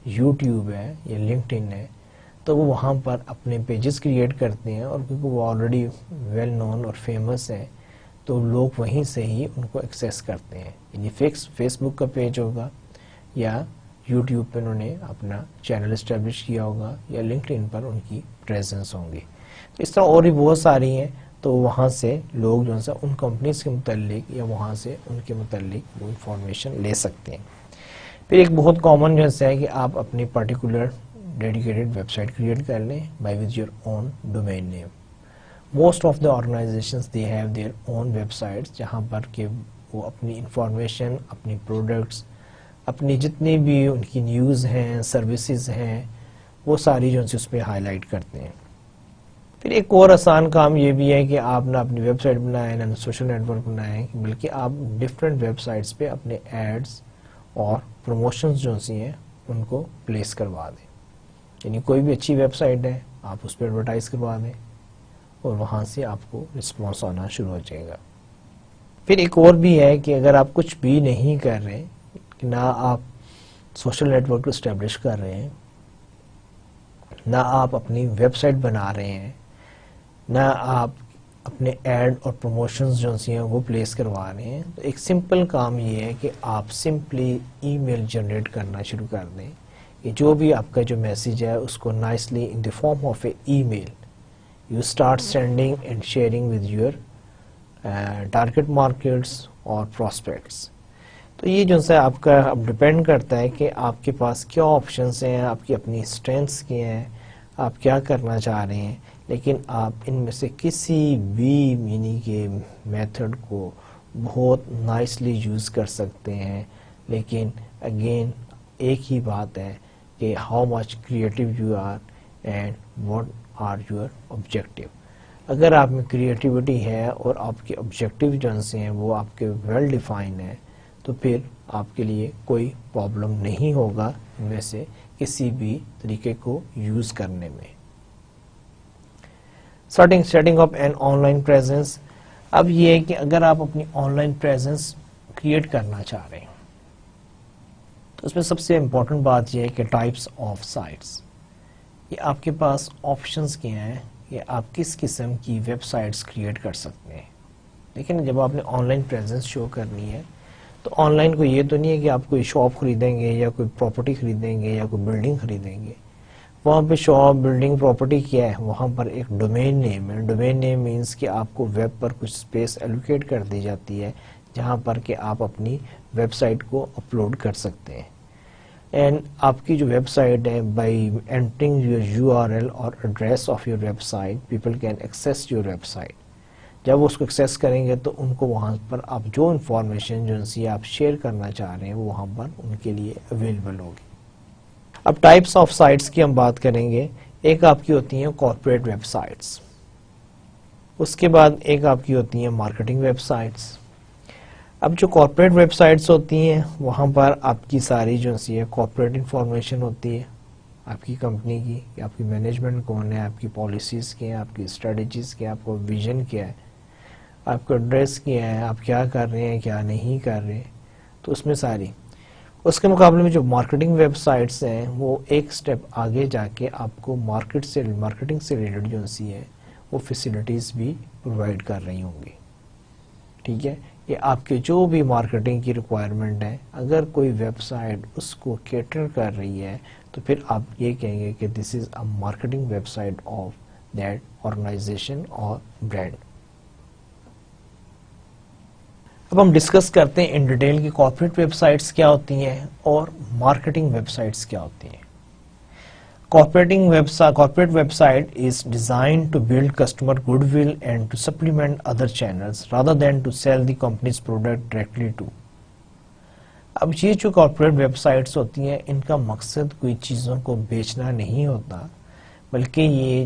[SPEAKER 1] یوٹیوب ہے یا لنکڈ ان ہے، تو وہ وہاں پر اپنے پیجز کریٹ کرتے ہیں، اور کیونکہ وہ آلریڈی ویل نون اور فیمس ہیں تو لوگ وہیں سے ہی ان کو ایکسیس کرتے ہیں. یعنی فیس بک کا پیج ہوگا یا یوٹیوب پہ انہوں نے اپنا چینل اسٹیبلش کیا ہوگا یا لنکڈ ان پر ان کی پریزنس ہوں گی. تو اس طرح اور بھی بہت ساری ہیں، تو وہاں سے لوگ جو ہے ان کمپنیز کے متعلق یا وہاں سے ان کے متعلق وہ انفارمیشن لے سکتے ہیں. پھر ایک بہت کامن جو ہے کہ آپ اپنی particular dedicated website create کر لیں by with your own domain name. Most of the organizations they have their own websites, جہاں پر کہ وہ اپنی انفارمیشن، اپنی پروڈکٹس، اپنی جتنی بھی ان کی نیوز ہیں، سروسز ہیں، وہ ساری جو ہے اس پہ ہائی لائٹ کرتے ہیں. پھر ایک اور آسان کام یہ بھی ہے کہ آپ نہ اپنی ویب سائٹ بنائیں نہ سوشل نیٹ ورک بنائیں، بلکہ آپ ڈفرینٹ ویب سائٹس پہ اپنے ایڈز اور پروموشنز جو ہیں ان کو پلیس کروا دیں. یعنی کوئی بھی اچھی ویب سائٹ ہے آپ اس پہ ایڈورٹائز کروا دیں اور وہاں سے آپ کو رسپانس آنا شروع ہو جائے گا. پھر ایک اور بھی ہے کہ اگر آپ کچھ بھی نہیں کر رہے، نہ آپ سوشل نیٹ ورک اسٹیبلش کر رہے ہیں، نہ آپ اپنی ویب سائٹ بنا رہے ہیں، نہ آپ اپنے ایڈ اور پروموشنز جو ہیں وہ پلیس کروا رہے ہیں، تو ایک سمپل کام یہ ہے کہ آپ سمپلی ای میل جنریٹ کرنا شروع کر دیں. کہ جو بھی آپ کا جو میسیج ہے اس کو nicely in the form of a email you start sending and sharing with your target markets اور پراسپیکٹس. تو یہ جو ہے آپ کا اب ڈپینڈ کرتا ہے کہ آپ کے پاس کیا آپشنس ہیں، آپ کی اپنی اسٹرینتھس کیا ہیں، آپ کیا کرنا چاہ رہے ہیں. لیکن آپ ان میں سے کسی بھی مینی کے میتھڈ کو بہت نائسلی یوز کر سکتے ہیں. لیکن اگین ایک ہی بات ہے کہ how much creative you are and what are your objective. اگر آپ میں کریٹیوٹی ہے اور آپ کے آبجیکٹیو جو ہیں وہ آپ کے ویل ڈیفائن ہیں، تو پھر آپ کے لیے کوئی پرابلم نہیں ہوگا ان میں سے کسی بھی طریقے کو یوز کرنے میں. Setting up an online presence. اب یہ ہے کہ اگر آپ اپنی آن لائن پریزنس کریٹ کرنا چاہ رہے ہیں تو اس میں سب سے امپورٹنٹ بات یہ ہے کہ ٹائپس آف سائٹس. یہ آپ کے پاس آپشنس کیا ہیں کہ آپ کس قسم کی ویب سائٹس کریٹ کر سکتے ہیں. لیکن جب آپ نے آن لائن پریزنس شو کرنی ہے تو آن لائن کو یہ تو نہیں ہے کہ آپ کوئی شاپ خریدیں گے یا کوئی پراپرٹی خریدیں گے یا کوئی بلڈنگ خریدیں گے. وہاں پہ شاپ، بلڈنگ، پراپرٹی کیا ہے، وہاں پر ایک ڈومین نیم ہے. ڈومین نیم مینس کہ آپ کو ویب پر کچھ اسپیس ایلوکیٹ کر دی جاتی ہے جہاں پر کہ آپ اپنی ویب سائٹ کو اپلوڈ کر سکتے ہیں. اینڈ آپ کی جو ویب سائٹ ہے بائی انٹرنگ یور URL اور address of your website people can access your website. جب وہ اس کو ایکسیس کریں گے تو ان کو وہاں پر آپ جو انفارمیشن جو سی آپ شیئر کرنا چاہ رہے ہیں وہ وہاں پر ان کے لیے اویلیبل ہوگی. اب ٹائپس آف سائٹس کی ہم بات کریں گے. ایک آپ کی ہوتی ہیں کارپوریٹ ویب سائٹس، اس کے بعد ایک آپ کی ہوتی ہیں مارکیٹنگ ویب سائٹس. اب جو کارپوریٹ ویب سائٹس ہوتی ہیں وہاں پر آپ کی ساری جو سی ہے کارپوریٹ انفارمیشن ہوتی ہے آپ کی کمپنی کی، کہ آپ کی مینجمنٹ کون ہے، آپ کی پالیسیز کیا ہیں، آپ کی اسٹریٹجیز کیا ہیں، آپ کو ویژن کیا ہے، آپ کا ایڈریس کیا ہے، آپ کیا کر رہے ہیں کیا نہیں کر رہے. تو اس میں ساری. اس کے مقابلے میں جو مارکیٹنگ ویب سائٹس ہیں وہ ایک سٹیپ آگے جا کے آپ کو مارکیٹنگ سے ریلیٹڈ جو سی ہے وہ فیسلٹیز بھی پرووائڈ کر رہی ہوں گی. ٹھیک ہے، کہ آپ کے جو بھی مارکیٹنگ کی ریکوائرمنٹ ہے اگر کوئی ویب سائٹ اس کو کیٹر کر رہی ہے تو پھر آپ یہ کہیں گے کہ this is a marketing website of that organization اور برانڈ. اب ہم ڈسکس کرتے ہیں ان ڈیٹیل کی کارپوریٹ ویب سائٹس کیا ہوتی ہیں اور مارکیٹنگ ویب سائٹس کیا ہوتی ہیں. Corporate website is designed to build customer goodwill and to supplement other channels rather than to sell the company's product directly to. اب یہ جو کارپوریٹ ویب سائٹس ہوتی ہیں ان کا مقصد کوئی چیزوں کو بیچنا نہیں ہوتا بلکہ یہ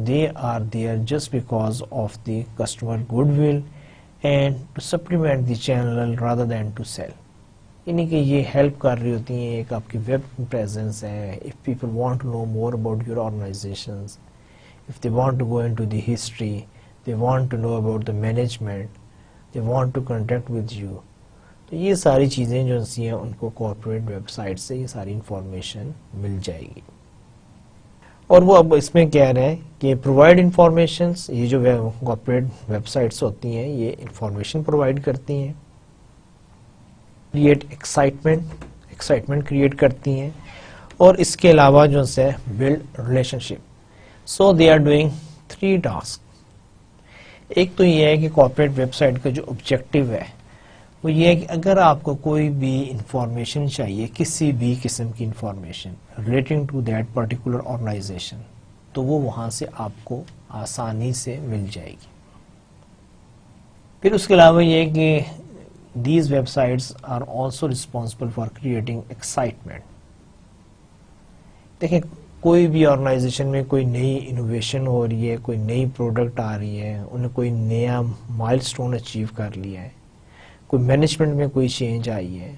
[SPEAKER 1] they are there just because of the customer goodwill and to supplement the channel rather than to sell. یعنی کہ یہ ہیلپ کر رہی ہوتی ہیں ایک آپ کی ویب پریزنس ہے. if people want to know more about your organizations, if they want to go into the history, they want to know about the management, they want to contact with you. تو یہ ساری چیزیں جو ہیں ان کو کارپوریٹ ویب سائٹ سے یہ ساری انفارمیشن مل جائے گی. اور وہ اب اس میں کہہ رہے ہیں کہ پرووائڈ انفارمیشنز، یہ جو کارپوریٹ ویب سائٹس ہوتی ہیں یہ انفارمیشن پرووائڈ کرتی ہیں، کریٹ ایکسائٹمنٹ کریٹ کرتی ہیں، اور اس کے علاوہ جو ہے build relationship. So they are doing 3 task. ایک تو یہ ہے کہ کارپوریٹ ویب سائٹ کا جو آبجیکٹو ہے وہ یہ ہے کہ اگر آپ کو کوئی بھی انفارمیشن چاہیے، کسی بھی قسم کی information relating to that particular organization, تو وہ وہاں سے آپ کو آسانی سے مل جائے گی. پھر اس کے علاوہ یہ ہے کہ these websites are also responsible for creating excitement. دیکھیں کوئی بھی آرگنائزیشن میں کوئی نئی انوویشن ہو رہی ہے، کوئی نئی پروڈکٹ آ رہی ہے، انہیں کوئی نیا مائل سٹون اچیو کر لیا ہے، کوئی مینجمنٹ میں کوئی چینج آئی ہے،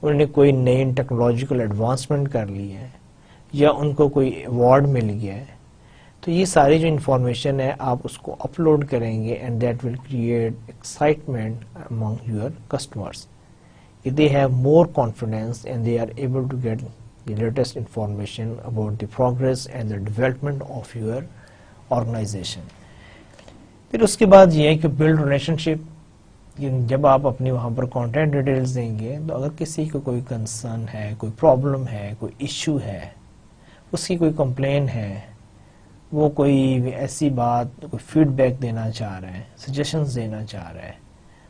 [SPEAKER 1] انہوں نے کوئی نئی ٹیکنالوجیکل ایڈوانسمنٹ کر لی ہے، یا ان کو کوئی ایوارڈ مل گیا ہے، تو یہ ساری جو انفارمیشن ہے آپ اس کو اپلوڈ کریں گے and that will create excitement Umang your customers. They have more confidence and they are able to get the latest information about the progress and the development of your organization. پھر اس کے بعد یہ ہے کہ بلڈ ریلیشن شپ. جب آپ اپنی وہاں پر کانٹیکٹ ڈیٹیلز دیں گے تو اگر کسی کو کوئی کنسرن ہے، کوئی پرابلم ہے، کوئی ایشو ہے، اس کی کوئی کمپلین ہے، وہ کوئی ایسی بات، کوئی فیڈ بیک دینا چاہ رہے ہیں، سجیشنز دینا چاہ رہے ہیں،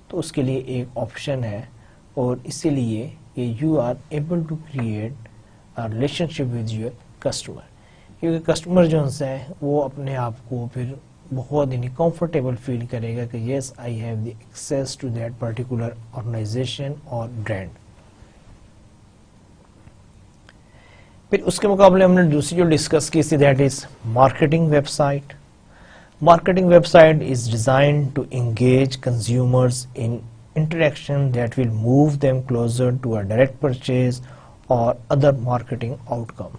[SPEAKER 1] تو اس کے لیے ایک آپشن ہے. اور اسی لیے کہ you are able to create a relationship with your customer, کیونکہ کسٹمر جو ہے وہ اپنے آپ کو پھر بہت کمفرٹیبل فیل کرے گا کہ yes I have the access to that particular organization اور برانڈ. پھر اس کے مقابلے ہم نے دوسری جو ڈسکس کی تھی that is marketing website. Marketing website is designed to engage consumers in interaction that will move them closer to a direct purchase or other marketing outcome.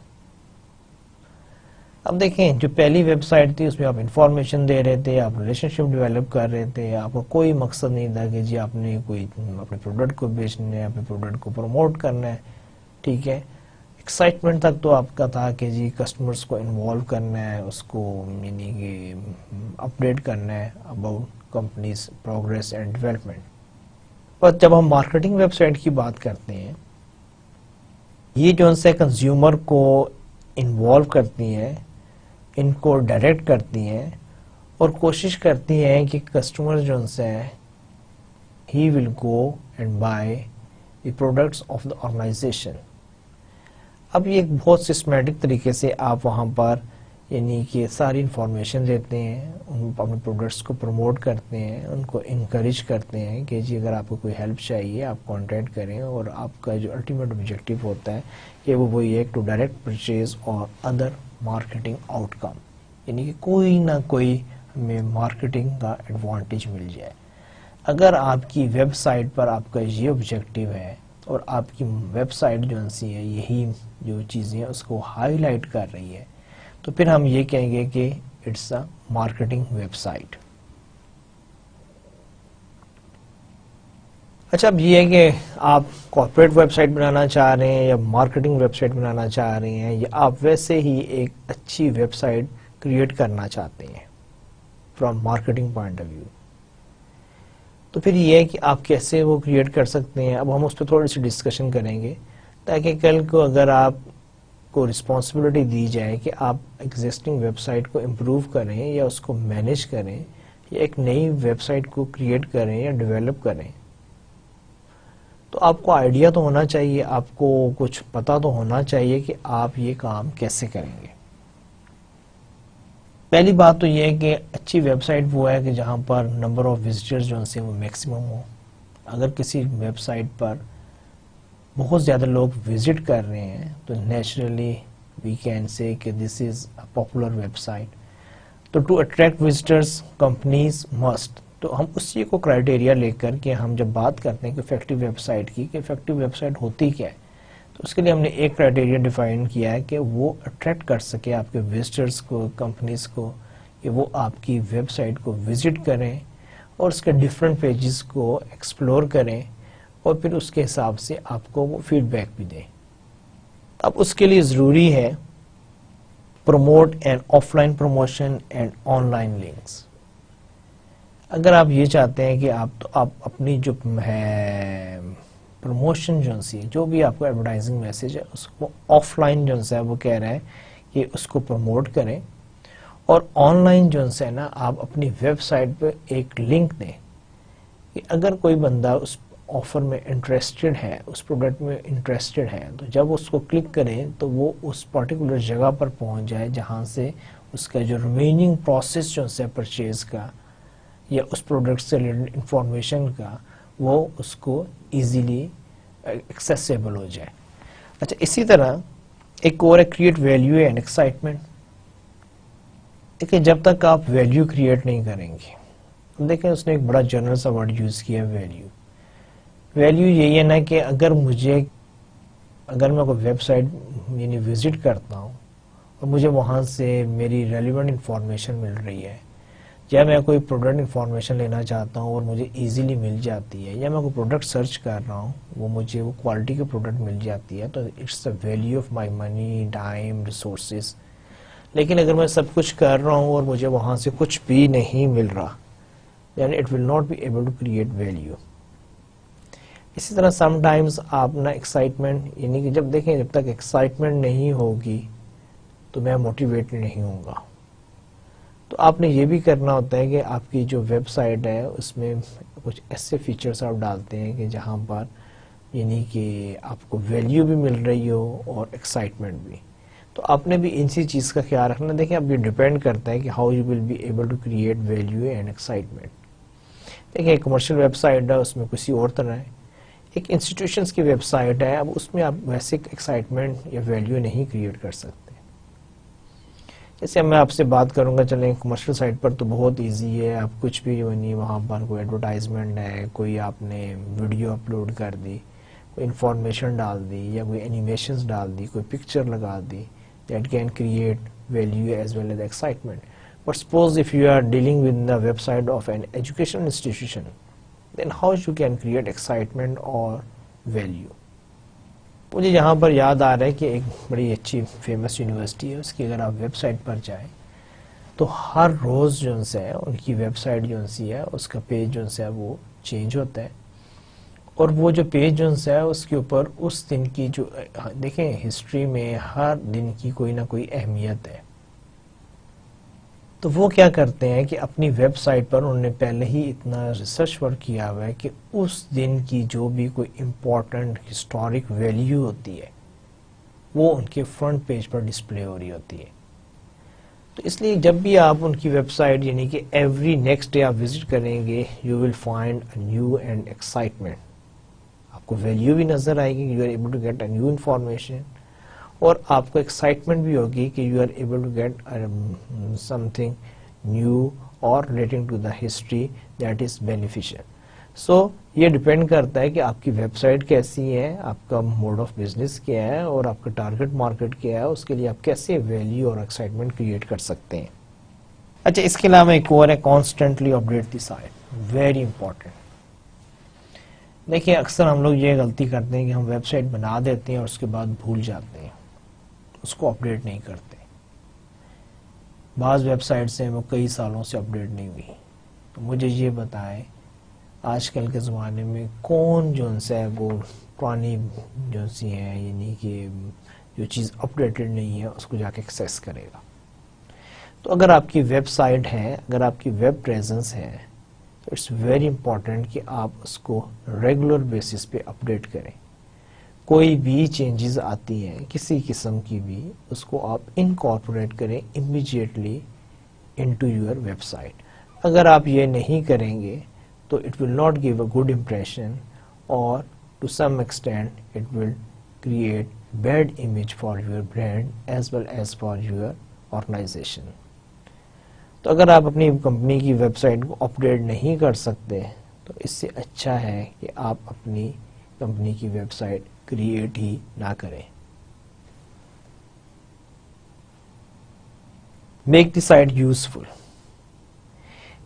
[SPEAKER 1] اب دیکھیں جو پہلی ویب سائٹ تھی اس میں آپ انفارمیشن دے رہے تھے، آپ ریلیشن شپ ڈیولپ کر رہے تھے، آپ کو کوئی مقصد نہیں تھا کہ جی آپ نے کوئی اپنے پروڈکٹ کو بیچنا ہے، اپنے پروڈکٹ کو پروموٹ کرنا ہے. ٹھیک ہے، ایکسائٹمنٹ تک تو آپ کا تھا کہ جی کسٹمرز کو انوالو کرنا ہے، اس کو یعنی کہ اپڈیٹ کرنا ہے about companies progress and development. پر جب ہم مارکیٹنگ ویب سائٹ کی بات کرتے ہیں، یہ جو ان سے کنزیومر کو انوالو کرتی ہیں، ان کو ڈائریکٹ کرتی ہیں اور کوشش کرتی ہیں کہ کسٹمر جو ان سے ہی will go and buy the products of the organization. اب یہ ایک بہت سسٹمیٹک طریقے سے آپ وہاں پر یعنی کہ ساری انفارمیشن دیتے ہیں، ان اپنے پروڈکٹس کو پروموٹ کرتے ہیں، ان کو انکریج کرتے ہیں کہ جی اگر آپ کو کوئی ہیلپ چاہیے آپ کانٹیکٹ کریں، اور آپ کا جو الٹیمیٹ آبجیکٹیو ہوتا ہے کہ وہ وہی ہے ٹو ڈائریکٹ پرچیز اور ادر مارکیٹنگ آؤٹ کم، یعنی کہ کوئی نہ کوئی ہمیں مارکیٹنگ کا ایڈوانٹیج مل جائے. اگر آپ کی ویب سائٹ پر آپ کا یہ آبجیکٹیو ہے اور آپ کی ویب سائٹ جو سی ہے یہی جو چیزیں اس کو ہائی لائٹ کر رہی ہے، تو پھر ہم یہ کہیں گے کہ it's a marketing website. اچھا اب یہ ہے کہ آپ کارپوریٹ ویب سائٹ بنانا چاہ رہے ہیں یا مارکیٹنگ ویب سائٹ بنانا چاہ رہے ہیں، یا آپ ویسے ہی ایک اچھی ویب سائٹ کریٹ کرنا چاہتے ہیں from marketing point of view, تو پھر یہ ہے کہ آپ کیسے وہ کریٹ کر سکتے ہیں. اب ہم اس پہ تھوڑی سی ڈسکشن کریں گے تاکہ کل کو اگر آپ کو رسپانسبلٹی دی جائے کہ آپ ایگزسٹنگ ویب سائٹ کو امپروو کریں یا اس کو مینیج کریں یا ایک نئی ویب سائٹ کو کریٹ کریں یا ڈیولپ کریں، تو آپ کو آئیڈیا تو ہونا چاہیے، آپ کو کچھ پتا تو ہونا چاہیے کہ آپ یہ کام کیسے کریں گے۔ پہلی بات تو یہ ہے کہ اچھی ویب سائٹ وہ ہے کہ جہاں پر نمبر آف وزٹرز جو ان سے وہ میکسیمم ہو۔ اگر کسی ویب سائٹ پر بہت زیادہ لوگ وزٹ کر رہے ہیں تو نیچرلی وی کین سے کہ this is a popular web site, تو to attract visitors companies must, تو ہم اسی کو کرائٹیریا لے کر کے ہم جب بات کرتے ہیں کہ افیکٹو ویب سائٹ کی، کہ افیکٹو ویب سائٹ ہوتی کیا ہے، تو اس کے لیے ہم نے ایک کرائٹیریا ڈیفائن کیا ہے کہ وہ اٹریکٹ کر سکے آپ کے وزٹرز کو، کمپنیز کو، کہ وہ آپ کی ویب سائٹ کو وزٹ کریں اور اس کے ڈفرینٹ پیجز کو ایکسپلور کریں اور پھر اس کے حساب سے آپ کو وہ فیڈ بیک بھی دیں۔ اب اس کے لیے ضروری ہے promote and of line promotion and on line links. اگر آپ یہ چاہتے ہیں کہ آپ اپنی جو ہے پروموشن جو بھی آپ کو ایڈورٹائزنگ میسج ہے اس کو آف لائن ہے وہ کہہ رہا ہے کہ اس کو پروموٹ کریں، اور آن لائن ہے نا آپ اپنی ویب سائٹ پہ ایک لنک دیں کہ اگر کوئی بندہ اس آفر میں انٹرسٹڈ ہے، اس پروڈکٹ میں انٹرسٹڈ ہے، تو جب اس کو کلک کریں تو وہ اس پرٹیکولر جگہ پر پہنچ جائے جہاں سے اس کا جو ریمیننگ پروسیس ہے پرچیز کا یا اس پروڈکٹ سے ریلیٹڈ انفارمیشن کا، وہ اس کو ایزیلی ایکسیسیبل ہو جائے۔ اچھا، اسی طرح ایک اور ہے کریٹ ویلیو اینڈ ایکسائٹمنٹ۔ دیکھیں جب تک آپ ویلیو کریٹ نہیں کریں گے، دیکھیں اس نے ایک بڑا جنرل سا ورڈ یوز کیا ویلیو۔ ویلیو یہی ہے نا کہ اگر میں کوئی ویب سائٹ یعنی وزٹ کرتا ہوں اور مجھے وہاں سے میری ریلیونٹ انفارمیشن مل رہی ہے، یا میں کوئی پروڈکٹ انفارمیشن لینا چاہتا ہوں اور مجھے ایزیلی مل جاتی ہے، یا میں کوئی پروڈکٹ سرچ کر رہا ہوں وہ مجھے وہ کوالٹی کے پروڈکٹ مل جاتی ہے، تو it's a value of my money, time, resources. لیکن اگر میں سب کچھ کر رہا ہوں اور مجھے وہاں سے کچھ بھی نہیں مل رہا، then it will not be able to create value۔ اسی طرح سم ٹائمز آپ نا ایکسائٹمنٹ، یعنی کہ جب تک ایکسائٹمنٹ نہیں ہوگی تو میں موٹیویٹ نہیں ہوں گا۔ تو آپ نے یہ بھی کرنا ہوتا ہے کہ آپ کی جو ویب سائٹ ہے اس میں کچھ ایسے فیچرز آپ ڈالتے ہیں کہ جہاں پر یعنی کہ آپ کو ویلیو بھی مل رہی ہو اور ایکسائٹمنٹ بھی۔ تو آپ نے بھی اسی چیز کا خیال رکھنا۔ دیکھیں اب یہ ڈیپینڈ کرتا ہے کہ how you will be able to create value and excitement. دیکھیں ایک کمرشل ویب سائٹ ہے، اس میں کسی اور طرح ہے، ایک انسٹیٹیوشنس کی ویب سائٹ ہے، اب اس میں آپ ویسے ایکسائٹمنٹ یا ویلیو نہیں کریٹ کر سکتے۔ جیسے میں آپ سے بات کروں گا، چلیں کمرشل سائٹ پر تو بہت ایزی ہے، آپ کچھ بھی نہیں، وہاں پر کوئی ایڈورٹائزمنٹ ہے، کوئی آپ نے ویڈیو اپلوڈ کر دی، کوئی انفارمیشن ڈال دی یا کوئی اینیمیشنز ڈال دی، کوئی پکچر لگا دی، that can create value as well as excitement. But suppose if you are dealing with the website of an educational institution, then how you can create excitement or value؟ مجھے یہاں پر یاد آ رہا ہے کہ ایک بڑی اچھی فیمس یونیورسٹی ہے، اس کی اگر آپ ویب سائٹ پر جائیں تو ہر روز جو ہے ان کی ویب سائٹ جو ہے اس کا پیج جو ہے وہ چینج ہوتا ہے، اور وہ جو پیج جو ہے اس کے اوپر اس دن کی جو دیکھیں ہسٹری میں ہر دن کی کوئی نہ کوئی اہمیت ہے۔ تو وہ کیا کرتے ہیں کہ اپنی ویب سائٹ پر انہوں نے پہلے ہی اتنا ریسرچ ورک کیا ہوا ہے کہ اس دن کی جو بھی کوئی امپورٹنٹ ہسٹورک ویلیو ہوتی ہے وہ ان کے فرنٹ پیج پر ڈسپلے ہو رہی ہوتی ہے۔ تو اس لیے جب بھی آپ ان کی ویب سائٹ یعنی کہ ایوری نیکسٹ ڈے آپ وزٹ کریں گے، you will find a new and excitement. آپ کو ویلیو بھی نظر آئے گی، you are able to get a new information, اور آپ کو ایکسائٹمنٹ بھی ہوگی کہ you are able to get something new اور relating to the history that is beneficial. So یہ ڈپینڈ کرتا ہے کہ آپ کی ویب سائٹ کیسی ہے، آپ کا موڈ آف بزنس کیا ہے اور آپ کا ٹارگٹ مارکیٹ کیا ہے، اس کے لیے آپ کیسے ویلیو اور ایکسائٹمنٹ کریٹ کر سکتے ہیں۔ اچھا، اس کے علاوہ ایک اور ہے کانسٹنٹلی اپڈیٹ دی سائٹ، ویری امپورٹنٹ۔ دیکھیں اکثر ہم لوگ یہ غلطی کرتے ہیں کہ ہم ویب سائٹ بنا دیتے ہیں اور اس کے بعد بھول جاتے ہیں، اس کو اپڈیٹ نہیں کرتے۔ بعض ویب سائٹس ہیں وہ کئی سالوں سے اپڈیٹ نہیں ہوئی۔ تو مجھے یہ بتائیں آج کل کے زمانے میں کون جو ہے وہ پرانی جو سی ہیں یعنی کہ جو چیز اپڈیٹڈ نہیں ہے اس کو جا کے ایکسیس کرے گا. تو اگر آپ کی ویب سائٹ ہے, اگر آپ کی ویب پریزنس ہے, تو اٹس ویری امپورٹنٹ کہ آپ اس کو ریگولر بیسس پہ اپڈیٹ کریں. کوئی بھی چینجز آتی ہیں کسی قسم کی بھی, اس کو آپ انکارپوریٹ کریں immediately into your website. اگر آپ یہ نہیں کریں گے تو it will not give a good impression, اور to some extent it will create bad image for your brand as well as for your organization. تو اگر آپ اپنی کمپنی کی ویب سائٹ کو اپڈیٹ نہیں کر سکتے تو اس سے اچھا ہے کہ آپ اپنی کمپنی کی ویب سائٹ کریٹ ہی نہ کریں. Make the site useful.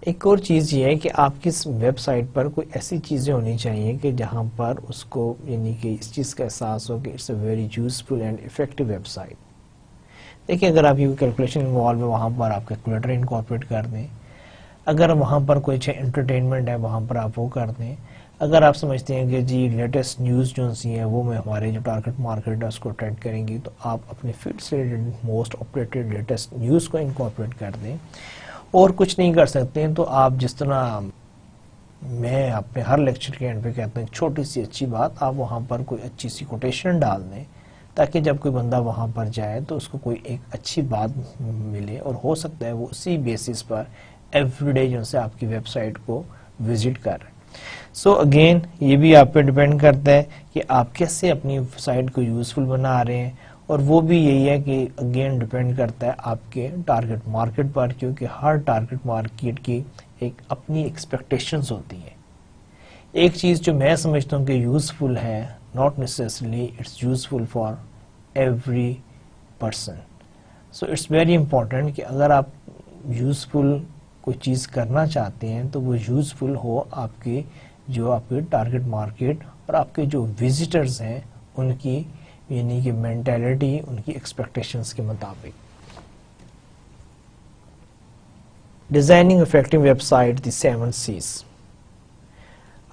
[SPEAKER 1] ایک اور چیز یہ ہے کہ آپ کی ویب سائٹ پر کوئی ایسی چیزیں ہونی چاہیے کہ جہاں پر اس کو, یعنی کہ اس چیز کا احساس ہو کہ it's a very useful and effective website. دیکھیں, اگر آپ کی کیلکولیشن انوالو ہے وہاں پر آپ کیلکولیٹر انکارپوریٹ کر دیں. اگر وہاں پر کوئی اچھا انٹرٹینمنٹ ہے وہاں پر آپ وہ کر دیں. اگر آپ سمجھتے ہیں کہ جی لیٹسٹ نیوز جو سی ہیں وہ میں ہمارے جو ٹارگٹ مارکیٹ ہے اس کو اٹریکٹ کریں گی, تو آپ اپنے فیلڈ سے موسٹ اپڈیٹڈ لیٹسٹ نیوز کو انکارپوریٹ کر دیں. اور کچھ نہیں کر سکتے ہیں تو آپ, جس طرح میں اپنے ہر لیکچر کے اینڈ پہ کہتے ہیں, چھوٹی سی اچھی بات, آپ وہاں پر کوئی اچھی سی کوٹیشن ڈال دیں تاکہ جب کوئی بندہ وہاں پر جائے تو اس کو کوئی ایک اچھی بات ملے, اور ہو سکتا ہے وہ اسی بیسس پر ایوری ڈے جو سے آپ کی ویب سائٹ کو وزٹ کر رہے ہیں. سو اگین یہ بھی آپ پہ ڈیپینڈ کرتا ہے کہ آپ کیسے اپنی سائٹ کو یوزفل بنا رہے ہیں, اور وہ بھی یہی ہے کہ اگین ڈیپینڈ کرتا ہے آپ کے ٹارگٹ مارکیٹ پر, کیونکہ ہر ٹارگٹ مارکیٹ کی ایک اپنی ایکسپیکٹیشنز ہوتی ہیں. ایک چیز جو میں سمجھتا ہوں کہ یوزفل ہے, not necessarily it's useful for every person. So it's very important کہ اگر آپ یوزفل کوئی چیز کرنا چاہتے ہیں تو وہ یوزفل ہو آپ کی جو آپ کے ٹارگٹ مارکیٹ اور آپ کے جو وزٹرز ہیں ان کی, یعنی کہ مینٹیلٹی, ان کی ایکسپیکٹیشنز کے مطابق. ڈیزائننگ افیکٹو ویب سائٹ دی 7 C's.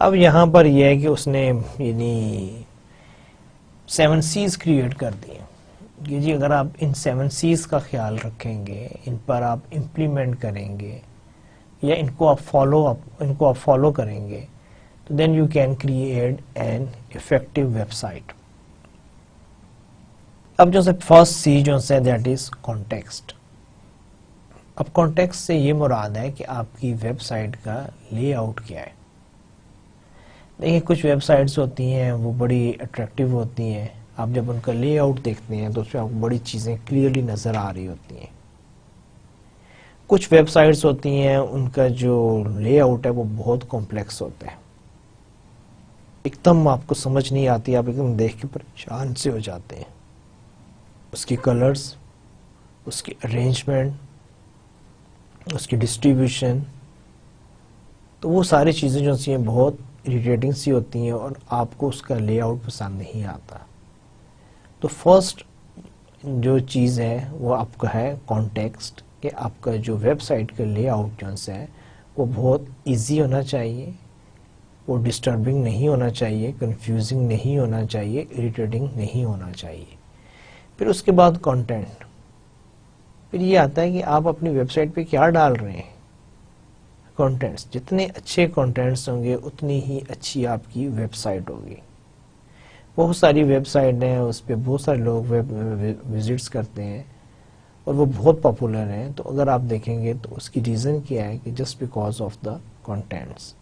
[SPEAKER 1] اب یہاں پر یہ ہے کہ اس نے یعنی 7 C's کریٹ کر دی ہیں کہ جی اگر آپ ان 7 C's کا خیال رکھیں گے, ان پر آپ امپلیمنٹ کریں گے یا ان کو آپ فالو کریں گے تو then you can create an effective website. اب جو سے فرسٹ سی جو سے دیٹ از کانٹیکسٹ. اب کانٹیکسٹ سے یہ مراد ہے کہ آپ کی ویب سائٹ کا لے آؤٹ کیا ہے. دیکھیں, کچھ ویب سائٹس ہوتی ہیں وہ بڑی اٹریکٹیو ہوتی ہیں, آپ جب ان کا لے آؤٹ دیکھتے ہیں تو اس میں آپ کو بڑی چیزیں کلیئرلی نظر آ رہی ہوتی ہیں. کچھ ویب سائٹس ہوتی ہیں ان کا جو لے آؤٹ ہے وہ بہت کمپلیکس ہوتا ہے, ایک دم آپ کو سمجھ نہیں آتی, آپ ایک دم دیکھ کے پریشان سے ہو جاتے ہیں. اس کی کلرز, اس کی ارینجمنٹ, اس کی ڈسٹریبیوشن, تو وہ ساری چیزیں جو سی ہیں بہت اریٹیٹنگ سی ہوتی ہیں اور آپ کو اس کا لے آؤٹ پسند نہیں آتا. تو فرسٹ جو چیز ہے وہ آپ کا ہے کانٹیکسٹ, کہ آپ کا جو ویب سائٹ کا لے آؤٹ جو ہے وہ بہت ایزی ہونا چاہیے, وہ ڈسٹربنگ نہیں ہونا چاہیے, کنفیوزنگ نہیں ہونا چاہیے, اریٹیٹنگ نہیں ہونا چاہیے. پھر اس کے بعد کنٹینٹ. پھر یہ آتا ہے کہ آپ اپنی ویب سائٹ پہ کیا ڈال رہے ہیں. کنٹینٹس, جتنے اچھے کنٹینٹس ہوں گے اتنی ہی اچھی آپ کی ویب سائٹ ہوگی. بہت ساری ویب سائٹ ہیں, اس پہ بہت سارے لوگ وزٹس کرتے ہیں اور وہ بہت پاپولر ہیں. تو اگر آپ دیکھیں گے تو اس کی ریزن کیا ہے کہ just because of the contends.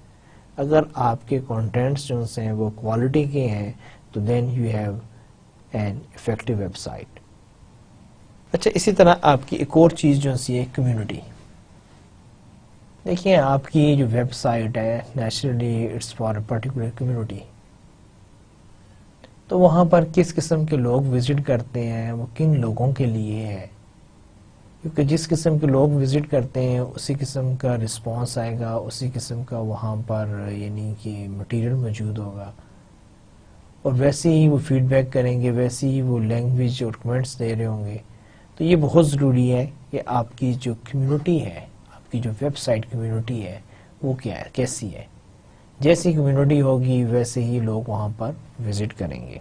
[SPEAKER 1] اگر آپ کے کنٹینٹس جو ہیں وہ کوالٹی کے ہیں تو then you have an effective website. اچھا, اسی طرح آپ کی ایک اور چیز جو سی ہے کمیونٹی. دیکھیں, آپ کی جو ویب سائٹ ہے naturally it's for a particular community, تو وہاں پر کس قسم کے لوگ وزٹ کرتے ہیں, وہ کن لوگوں کے لیے ہے, کیونکہ جس قسم کے لوگ وزٹ کرتے ہیں اسی قسم کا رسپانس آئے گا, اسی قسم کا وہاں پر یعنی کہ مٹیریل موجود ہوگا, اور ویسے ہی وہ فیڈ بیک کریں گے, ویسے ہی وہ لینگویج اور کمنٹس دے رہے ہوں گے. تو یہ بہت ضروری ہے کہ آپ کی جو کمیونٹی ہے, آپ کی جو ویب سائٹ کمیونٹی ہے وہ کیا ہے, کیسی ہے. جیسی کمیونٹی ہوگی ویسے ہی لوگ وہاں پر وزٹ کریں گے.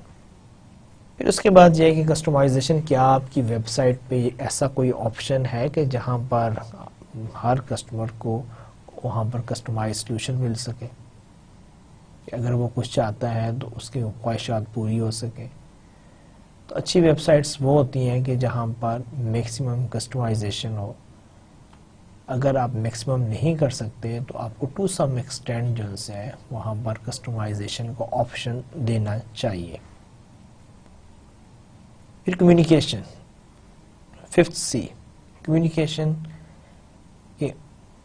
[SPEAKER 1] پھر اس کے بعد یہ ہے کہ کسٹمائزیشن، کیا آپ کی ویب سائٹ پہ ایسا کوئی آپشن ہے کہ جہاں پر ہر کسٹمر کو وہاں پر کسٹمائز سلوشن مل سکے، کہ اگر وہ کچھ چاہتا ہے تو اس کی خواہشات پوری ہو سکے. تو اچھی ویب سائٹس وہ ہوتی ہیں کہ جہاں پر میکسیمم کسٹمائزیشن ہو. اگر آپ میکسیمم نہیں کر سکتے تو آپ کو ٹو سم ایکسٹینٹ جو ہے وہاں پر کسٹمائزیشن کو آپشن دینا چاہیے. پھر کمیونیکیشن، 5th C، کمیونیکیشن کہ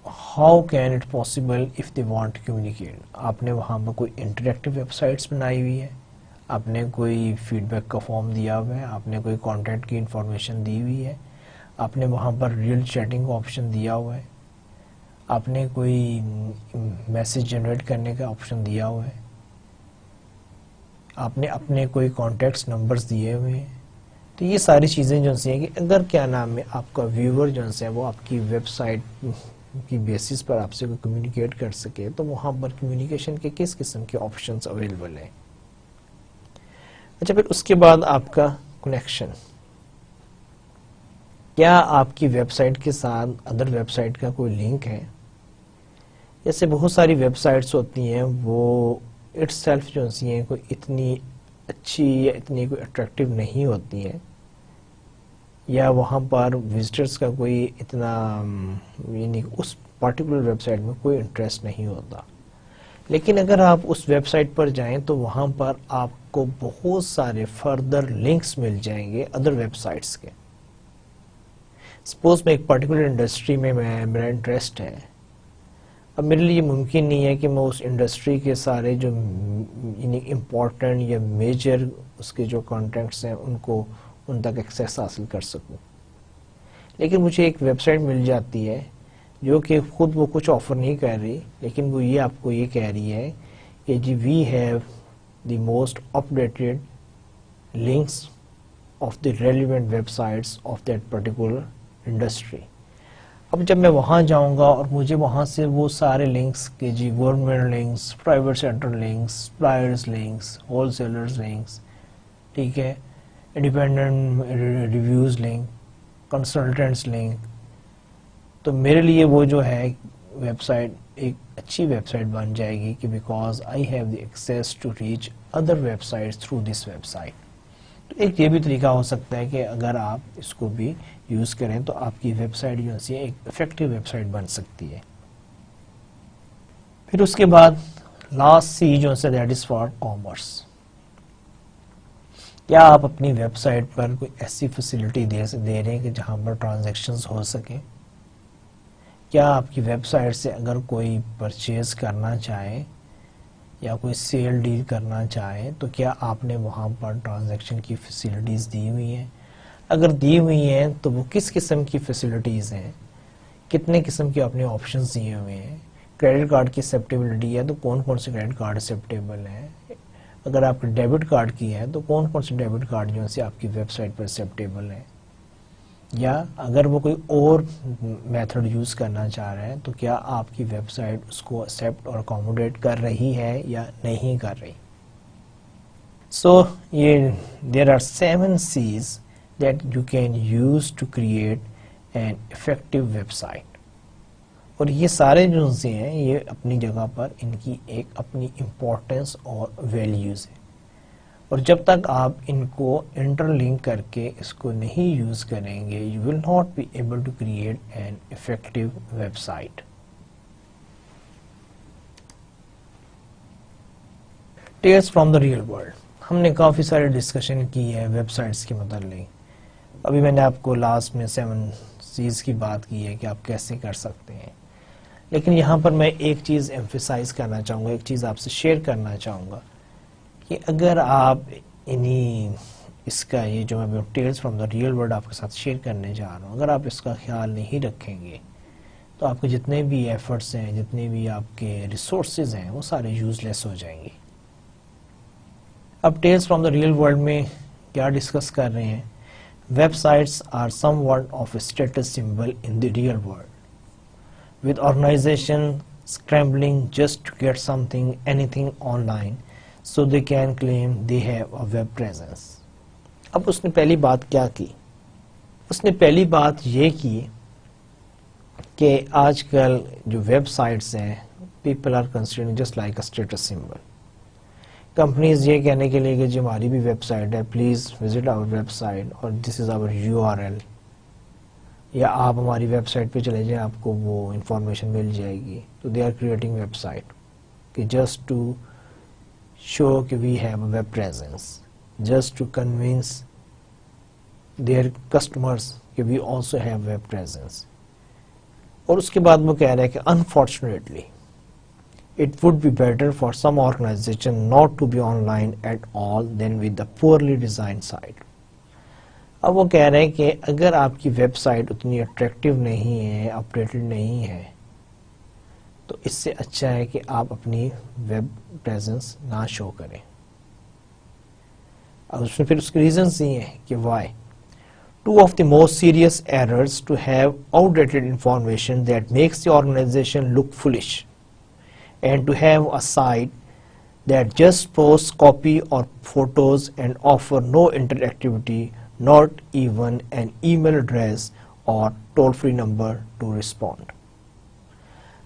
[SPEAKER 1] how can it possible if they want to communicate. آپ نے وہاں پر کوئی انٹریکٹیو ویب سائٹس بنائی ہوئی ہے، آپ نے کوئی فیڈ بیک کا فارم دیا ہوا ہے، آپ نے کوئی کانٹیکٹ کی انفارمیشن دی ہوئی ہے، آپ نے وہاں پر ریئل چیٹنگ کا آپشن دیا ہوا ہے، آپ نے کوئی میسج جنریٹ کرنے کا آپشن دیا ہوا ہے، آپ نے اپنے کوئی کانٹیکٹس نمبرز دیے ہوئے ہیں. تو یہ ساری چیزیں جو ہیں کہ اگر کیا نام ہے آپ کا ویور جو ہے وہ آپ کی ویب سائٹ کی بیسس پر آپ سے کمیونیکیٹ کر سکے تو وہاں پر کمیونیکیشن کے کس قسم کے آپشنز اویلیبل ہیں. اچھا، پھر اس کے بعد آپ کا کنیکشن، کیا آپ کی ویب سائٹ کے ساتھ ادر ویب سائٹ کا کوئی لنک ہے. جیسے بہت ساری ویب سائٹس ہوتی ہیں وہ اٹ سیلف جو ہیں کوئی اتنی اچھی یا اتنی کوئی اٹریکٹیو نہیں ہوتی ہیں، یا وہاں پر وزٹرز کا کوئی اتنا یعنی اس پارٹیکولر ویب سائٹ میں کوئی انٹرسٹ نہیں ہوتا. لیکن اگر آپ اس ویب سائٹ پر جائیں تو وہاں پر آپ کو بہت سارے فردر لنکس مل جائیں گے ادر ویب سائٹس کے. سپوز میں ایک پارٹیکولر انڈسٹری میں میرا انٹرسٹ ہے، اب میرے لیے ممکن نہیں ہے کہ میں اس انڈسٹری کے سارے جو یعنی امپورٹنٹ یا میجر اس کے جو کانٹیکٹس ہیں ان تک ایکسیس حاصل کر سکوں. لیکن مجھے ایک ویب سائٹ مل جاتی ہے جو کہ خود وہ کچھ آفر نہیں کر رہی، لیکن وہ یہ آپ کو یہ کہہ رہی ہے کہ جی we have the most updated links of the relevant websites of that particular industry. اب جب میں وہاں جاؤں گا اور مجھے وہاں سے وہ سارے لنکس کہ جی government links, private sector links, suppliers links, wholesalers links, ٹھیک ہے، independent reviews link, consultants link, تو میرے لیے وہ جو ہے ویب سائٹ ایک اچھی ویب سائٹ بن جائے گی کہ because I have the access to reach other web sites through this web site. تو ایک یہ بھی طریقہ ہو سکتا ہے کہ اگر آپ اس کو بھی یوز کریں تو آپ کی ویب سائٹ جو ہے ایک افیکٹو ویب سائٹ بن سکتی ہے. پھر اس کے بعد لاسٹ سی جو ہے دیٹ از فار کامرس. کیا آپ اپنی ویب سائٹ پر کوئی ایسی فیسلٹی دے رہے ہیں کہ جہاں پر ٹرانزیکشنز ہو سکیں. کیا آپ کی ویب سائٹ سے اگر کوئی پرچیز کرنا چاہے یا کوئی سیل ڈیل کرنا چاہے تو کیا آپ نے وہاں پر ٹرانزیکشن کی فیسلٹیز دی ہوئی ہیں. اگر دی ہوئی ہیں تو وہ کس قسم کی فیسلٹیز ہیں، کتنے قسم کے اپنے آپشنز دیے ہوئے ہیں. کریڈٹ کارڈ کی ایکسیپٹیبلٹی ہے تو کون کون سے کریڈٹ کارڈ ایکسیپٹیبل ہیں. اگر آپ کے ڈیبٹ کارڈ کی ہے تو کون کون سے ڈیبٹ کارڈ جو ہے آپ کی ویب سائٹ پر ایکسیپٹیبل ہیں. یا اگر وہ کوئی اور میتھڈ یوز کرنا چاہ رہے ہیں تو کیا آپ کی ویب سائٹ اس کو ایکسیپٹ اور اکوموڈیٹ کر رہی ہے یا نہیں کر رہی. سو یہ there are 7 C's that you can use to create an effective website. اور یہ سارے جو ہیں یہ اپنی جگہ پر ان کی ایک اپنی امپورٹنس اور ویلیوز ہے، اور جب تک آپ ان کو انٹر لنک کر کے اس کو نہیں یوز کریں گے you will not be able to create an effective website. Tells from the real world. ہم نے کافی سارے ڈسکشن کی ہے ویب سائٹس کے متعلق. ابھی میں نے آپ کو لاسٹ میں 7 C's کی بات کی ہے کہ آپ کیسے کر سکتے ہیں، لیکن یہاں پر میں ایک چیز ایمفیسائز کرنا چاہوں گا، ایک چیز آپ سے شیئر کرنا چاہوں گا کہ اگر آپ اس کا یہ جو میں tells from the real world آپ کے ساتھ شیئر کرنے جا رہا ہوں، اگر آپ اس کا خیال نہیں رکھیں گے تو آپ کے جتنے بھی ایفرٹس ہیں، جتنے بھی آپ کے ریسورسز ہیں وہ سارے یوز لیس ہو جائیں گے. اب tales from the real world میں کیا ڈسکس کر رہے ہیں. Web sites are some one of a status symbol in the real world with organization scrambling just to get anything online so they can claim they have a web presence. اب اس نے پہلی بات کیا کی؟ اس نے پہلی بات یہ کی کہ آج کل جو ویب سائٹس ہیں people are considering just like a status symbol. Companies یہ کہنے کے لیے کہ جی ہماری بھی ویب سائٹ ہے, please visit our web site, اور دس از آور URL, یا آپ ہماری ویب سائٹ پہ چلے جائیں آپ کو وہ انفارمیشن مل جائے گی. تو they are creating website کہ جسٹ ٹو شو کہ we have a web presence, just to convince their customers کہ we also have web presence. اور اس کے بعد وہ کہہ رہے ہیں کہ unfortunately it would be better for some organization not to be online at all than with a poorly designed site. اب وہ کہہ رہے ہیں کہ اگر آپ کی ویب سائٹ اتنی اٹریکٹیو نہیں ہے, اپڈیٹڈ نہیں ہے, تو اس سے اچھا ہے کہ آپ اپنی ویب پریزنس نہ شو کریں. اب اس میں پھر اس کے ریزنس یہ ہیں کہ why. Two of the most serious errors to have outdated information that makes the organization look foolish, and to have a site that just posts copy or photos and offer no interactivity, not even an email address or toll-free number to respond.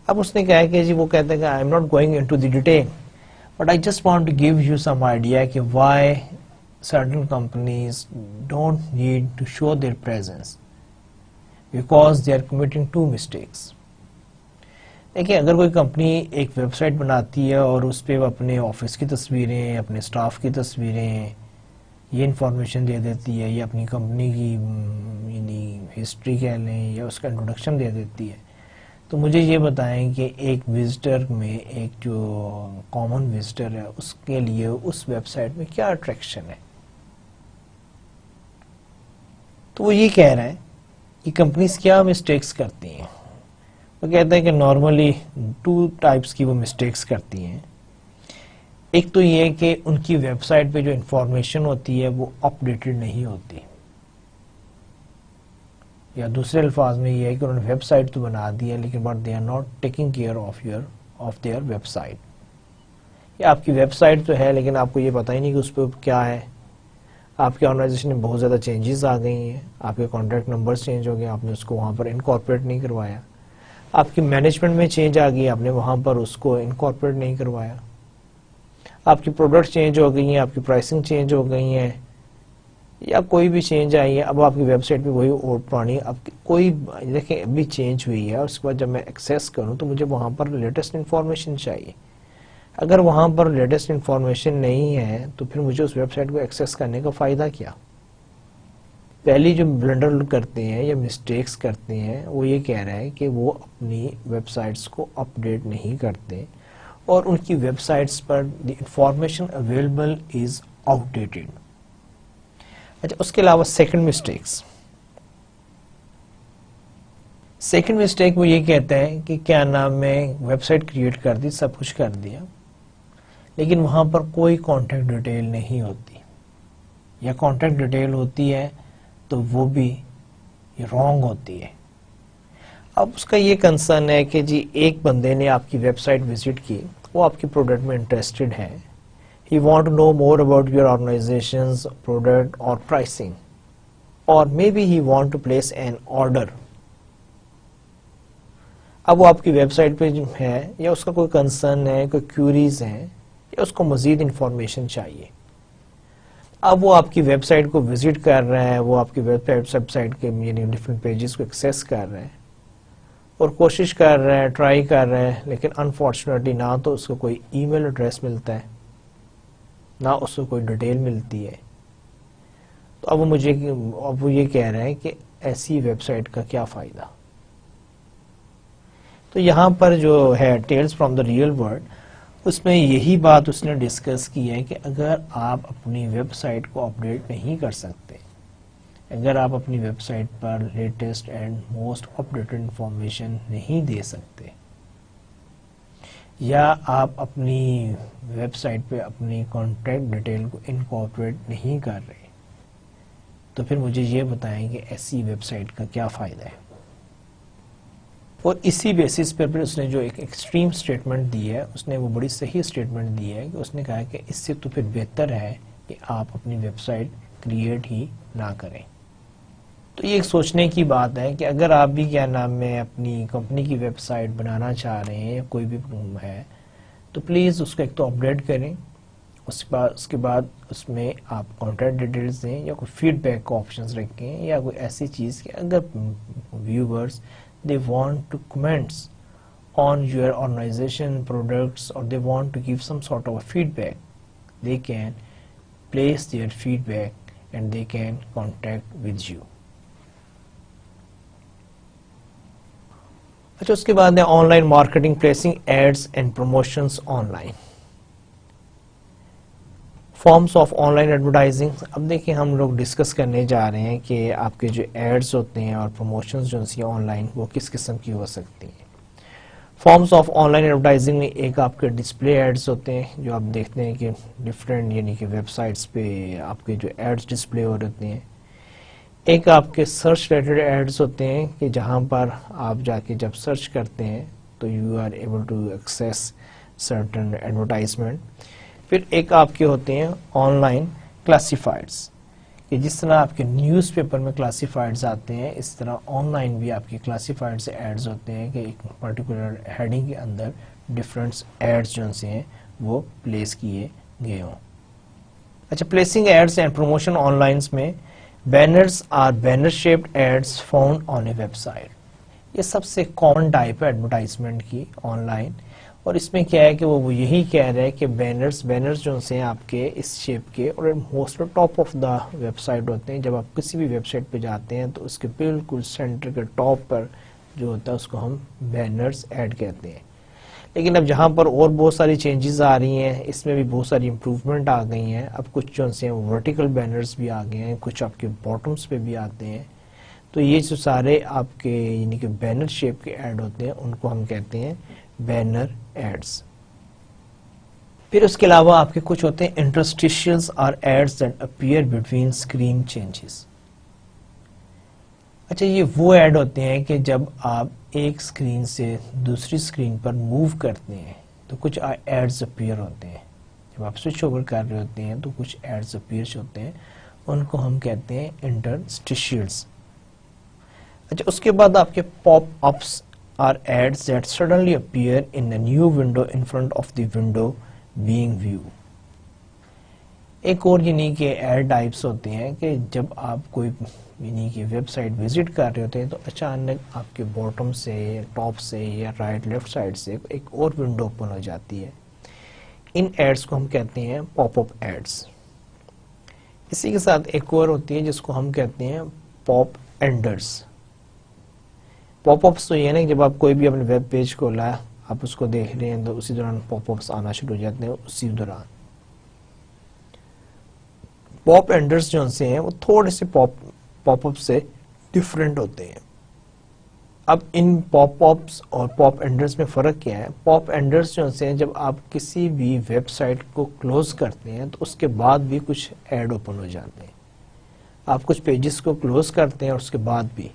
[SPEAKER 1] اب اس نے کہا کہ جی وہ کہتے ہیں کہ I am not going into the detail, but I just want to give you some idea کہ why certain companies don't need to show their presence because they are committing two mistakes. دیکھیں اگر کوئی کمپنی ایک ویب سائٹ بناتی ہے اور اس پہ وہ اپنے آفس کی تصویریں, اپنے اسٹاف کی تصویریں, یہ انفارمیشن دے دیتی ہے, یا اپنی کمپنی کی یعنی ہسٹری کہہ لیں یا اس کا انٹروڈکشن دے دیتی ہے, تو مجھے یہ بتائیں کہ ایک وزٹر میں, ایک جو کامن وزٹر ہے, اس کے لیے اس ویب سائٹ میں کیا اٹریکشن ہے. تو وہ یہ کہہ رہے ہیں کہ کمپنیز کیا مسٹیکس کرتی ہیں. وہ کہتے ہیں کہ نارملی 2 ٹائپس کی وہ مسٹیکس کرتی ہیں. ایک تو یہ کہ ان کی ویب سائٹ پہ جو انفارمیشن ہوتی ہے وہ اپ ڈیٹڈ نہیں ہوتی, یا دوسرے الفاظ میں یہ ہے کہ انہوں نے ویب سائٹ تو بنا دی ہے لیکن but they are not taking care of their web site. یا آپ کی ویب سائٹ تو ہے لیکن آپ کو یہ پتہ ہی نہیں کہ اس پہ کیا ہے. آپ کے آرگنائزیشن میں بہت زیادہ چینجز آ گئی ہیں, آپ کے کانٹیکٹ نمبرز چینج ہو گئے, آپ نے اس کو وہاں پر انکارپوریٹ نہیں کروایا. آپ کی مینجمنٹ میں چینج آ گئی, آپ نے وہاں پر اس کو انکارپوریٹ نہیں کروایا. آپ کی پروڈکٹ چینج ہو گئی ہیں, آپ کی پرائسنگ چینج ہو گئی ہیں, یا کوئی بھی چینج آئی ہے. اب آپ کی ویب سائٹ پہ وہی اوٹ پانی, اب کوئی دیکھیں ابھی چینج ہوئی ہے, اور اس کے بعد جب میں ایکسیس کروں تو مجھے وہاں پر لیٹسٹ انفارمیشن چاہیے. اگر وہاں پر لیٹسٹ انفارمیشن نہیں ہے تو پھر مجھے اس ویب سائٹ کو ایکسیس کرنے کا فائدہ کیا. پہلی جو بلنڈر کرتے ہیں یا مسٹیکس کرتے ہیں وہ یہ کہہ رہا ہے کہ وہ اپنی ویب سائٹس کو اپ ڈیٹ نہیں کرتے, اور ان کی web sites per the information available is out dated. اچھا, اس کے علاوہ سیکنڈ مسٹیک وہ یہ کہتا ہے کہ کیا نام ہے, ویب سائٹ کریٹ کر دی, سب کچھ کر دیا, لیکن وہاں پر کوئی کانٹیکٹ ڈیٹیل نہیں ہوتی, یا کانٹیکٹ ڈیٹیل ہوتی ہے تو وہ بھی رانگ ہوتی ہے. اب اس کا یہ کنسرن ہے کہ جی ایک بندے نے آپ کی ویب سائٹ وزٹ کی, وہ آپ کی پروڈکٹ میں انٹرسٹڈ ہے, he want to know more about your organizations product اور پرائسنگ, اور maybe he want to place an order. اب وہ آپ کی ویب سائٹ پہ ہے, یا اس کا کوئی کنسرن ہے, کوئی کیوریز ہیں, یا اس کو مزید انفارمیشن چاہیے. اب وہ آپ کی ویب سائٹ کو وزٹ کر رہا ہے, وہ آپ کی ویب سائٹ کے یعنی ڈفرینٹ پیجز کو ایکسیس کر رہے ہیں, اور کوشش کر رہے ہیں, ٹرائی کر رہے ہیں, لیکن انفارچونیٹلی نہ تو اس کو کوئی ای میل ایڈریس ملتا ہے, نہ اس کو کوئی ڈیٹیل ملتی ہے. تو اب وہ یہ کہہ رہے ہیں کہ ایسی ویب سائٹ کا کیا فائدہ. تو یہاں پر جو ہے tales from the real world, اس میں یہی بات اس نے ڈسکس کی ہے کہ اگر آپ اپنی ویب سائٹ کو اپڈیٹ نہیں کر سکتے, اگر آپ اپنی ویب سائٹ پر latest and most updated information نہیں دے سکتے, یا آپ اپنی ویب سائٹ پہ اپنی کانٹیکٹ ڈیٹیل کو انکارپوریٹ نہیں کر رہے, تو پھر مجھے یہ بتائیں کہ ایسی ویب سائٹ کا کیا فائدہ ہے. اور اسی بیسس پر پھر اس نے جو ایک ایکسٹریم سٹیٹمنٹ دی ہے, اس نے وہ بڑی صحیح سٹیٹمنٹ دی ہے کہ اس نے کہا کہ اس سے تو پھر بہتر ہے کہ آپ اپنی ویب سائٹ کریٹ ہی نہ کریں. تو یہ ایک سوچنے کی بات ہے کہ اگر آپ بھی کیا نام ہے اپنی کمپنی کی ویب سائٹ بنانا چاہ رہے ہیں یا کوئی بھی ہے تو پلیز اس کو ایک تو اپڈیٹ کریں. اس کے بعد اس میں آپ کانٹیکٹ ڈیٹیلز دیں یا کوئی فیڈ بیک کا آپشنز رکھیں یا کوئی ایسی چیز کہ اگر viewers they want to comments on your organization products or they want to give some sort of a feedback, they can place their feedback and they can contact with you. اچھا اس کے بعد ہے online marketing placing ads and promotions online. Forms of online advertising. اب دیکھیں ہم لوگ ڈسکس کرنے جا رہے ہیں کہ آپ کے جو ایڈس ہوتے ہیں اور پروموشنز جو ہیں آن لائن وہ کس قسم کی ہو سکتی ہیں. Forms of online advertising میں ایک آپ کے ڈسپلے ایڈز ہوتے ہیں جو آپ دیکھتے ہیں کہ ڈفرینٹ یعنی کہ ویب سائٹس پہ آپ کے جو ایڈز ڈسپلے ہو رہتے ہیں. ایک آپ کے سرچ ریلیٹڈ ایڈز ہوتے ہیں کہ جہاں پر آپ جا کے جب سرچ کرتے ہیں تو you are able to access certain advertisement. پھر ایک آپ کے ہوتے ہیں آن لائن کلاسیفائڈس کہ جس طرح آپ کے نیوز پیپر میں کلاسیفائڈز آتے ہیں اس طرح آن لائن بھی آپ کے کلاسیفائڈ سے ایڈز ہوتے ہیں کہ ایک پرٹیکولر ہیڈنگ کے اندر ڈفرینٹ ایڈز جو ہیں وہ پلیس کیے گئے ہوں. اچھا placing ads and promotion on lines میں banners or banner shaped ads found on a website. یہ سب سے کامن ٹائپ ہے ایڈورٹائزمنٹ کی آن لائن اور اس میں کیا ہے کہ وہ یہی کہہ رہے ہیں کہ بینرز جو ہیں آپ کے اس شیپ کے اور most top of the web site ہوتے ہیں. جب آپ کسی بھی ویب سائٹ پہ جاتے ہیں تو اس کے بالکل سینٹر کے ٹاپ پر جو ہوتا ہے اس کو ہم بینرز ایڈ کہتے ہیں. لیکن اب جہاں پر اور بہت ساری چینجز آ رہی ہیں اس میں بھی بہت ساری امپروومنٹ آ گئی ہیں. اب کچھ جو ہیں ورٹیکل بینرز بھی آ گئے ہیں, کچھ آپ کے باٹمز پہ بھی آتے ہیں. تو یہ جو سارے آپ کے یعنی کہ بینر شیپ کے ایڈ ہوتے ہیں ان کو ہم کہتے ہیں بینر ایڈز. پھر اس کے علاوہ آپ کے کچھ ہوتے ہیں انٹرسٹیشیلز اور ads that appear between screen changes. اچھا یہ وہ ایڈ ہوتے ہیں کہ جب آپ ایک اسکرین سے دوسری اسکرین پر موو کرتے ہیں تو کچھ ایڈز اپیئر ہوتے ہیں. جب آپ سوئچ اوور کر رہے ہوتے ہیں تو کچھ ایڈز اپیئر ہوتے ہیں ان کو ہم کہتے ہیں انٹرسٹیشیلز. اچھا اس کے بعد آپ کے پاپ ups are ads that suddenly appear in a new window in front of the window being viewed. ایک اور یعنی کہ ایڈ ٹائپس ہوتے ہیں کہ جب آپ کوئی یعنی کہ ویب سائٹ وزٹ کر رہے ہوتے ہیں تو اچانک آپ کے باٹم سے ٹاپ سے یا رائٹ لیفٹ سائڈ سے ایک اور ونڈو اوپن ہو جاتی ہے. ان ایڈس کو ہم کہتے ہیں پاپ اپ ایڈس. اسی کے ساتھ ایک اور ہوتی ہے جس کو ہم کہتے ہیں پاپ اینڈرز. پاپ اپس تو یہ نا جب آپ کوئی بھی اپنے ویب پیج کو لا آپ اس کو دیکھ رہے ہیں تو اسی دوران پاپ اپس آنا شروع ہو جاتے ہیں. اسی دوران پاپ اینڈرز جو ہیں وہ تھوڑے سے پاپ اپ سے ڈفرینٹ ہوتے ہیں. اب ان پاپ اپس اور پاپ اینڈرز میں فرق کیا ہے؟ پاپ اینڈرز جو ہیں جب آپ کسی بھی ویب سائٹ کو کلوز کرتے ہیں تو اس کے بعد بھی کچھ ایڈ اوپن ہو جاتے ہیں. آپ کچھ پیجز کو کلوز کرتے ہیں اور اس کے بعد بھی,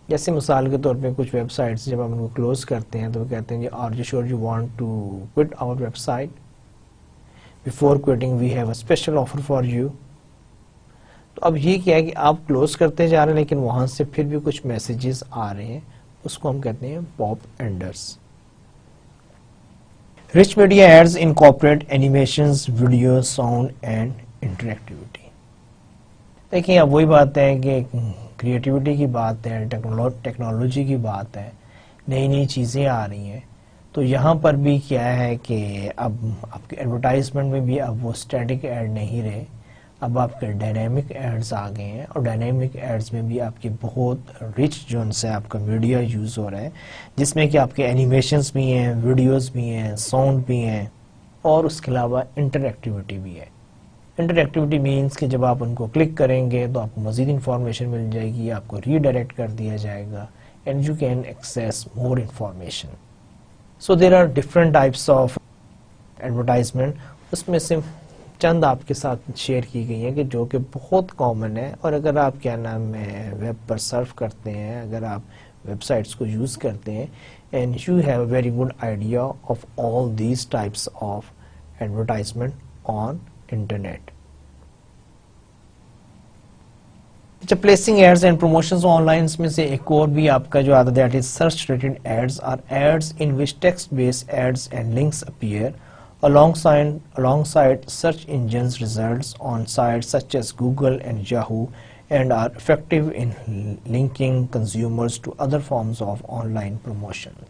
[SPEAKER 1] جیسے مثال کے طور پہ کچھ ویب سائٹس جب ہم ان کو کلوز کرتے ہیں تو وہ کہتے ہیں are you sure you want to quit our web site, before quitting we have a special offer for you. تو اب یہ کیا ہے کہ آپ کلوز کرتے جا رہے ہیں لیکن وہاں سے پھر بھی کچھ میسیجز آ رہے ہیں, اس کو ہم کہتے ہیں popunders. Rich media ads incorporate animations, video, sound and interactivity. دیکھیں اب وہی بات ہے کہ کریٹیوٹی کی بات ہے, ٹیکنالوجی کی بات ہے, نئی نئی چیزیں آ رہی ہیں. تو یہاں پر بھی کیا ہے کہ اب آپ کے ایڈورٹائزمنٹ میں بھی اب وہ اسٹیٹک ایڈ نہیں رہے, اب آپ کے ڈائنامک ایڈز آ گئے ہیں اور ڈائنامک ایڈز میں بھی آپ کی بہت رچ جو ان سے آپ کا میڈیا یوز ہو رہا ہے جس میں کہ آپ کے اینیمیشنز بھی ہیں, ویڈیوز بھی ہیں, ساؤنڈ بھی ہیں اور اس کے علاوہ انٹریکٹیوٹی بھی ہے. انٹریکٹیوٹی مینس کہ جب آپ ان کو کلک کریں گے تو آپ کو مزید انفارمیشن مل جائے گی, آپ کو ری ڈائریکٹ کر دیا جائے گا and you can access more information. So there are different types of advertisement. اس میں سے چند آپ کے ساتھ شیئر کی گئی ہیں کہ جو کہ بہت کامن ہے, اور اگر آپ کیا نام ہے ویب پر سرف کرتے ہیں, اگر آپ ویب سائٹس کو یوز کرتے ہیں and you have a very good idea of all these types of advertisement on internet. جب placing ads and promotions online میں سے ایک اور بھی آپ کا جو آتا ہے that is search related ads are ads in which text based ads and links appear alongside search engines results on sites such as Google and Yahoo and are effective in linking consumers to other forms of online promotion.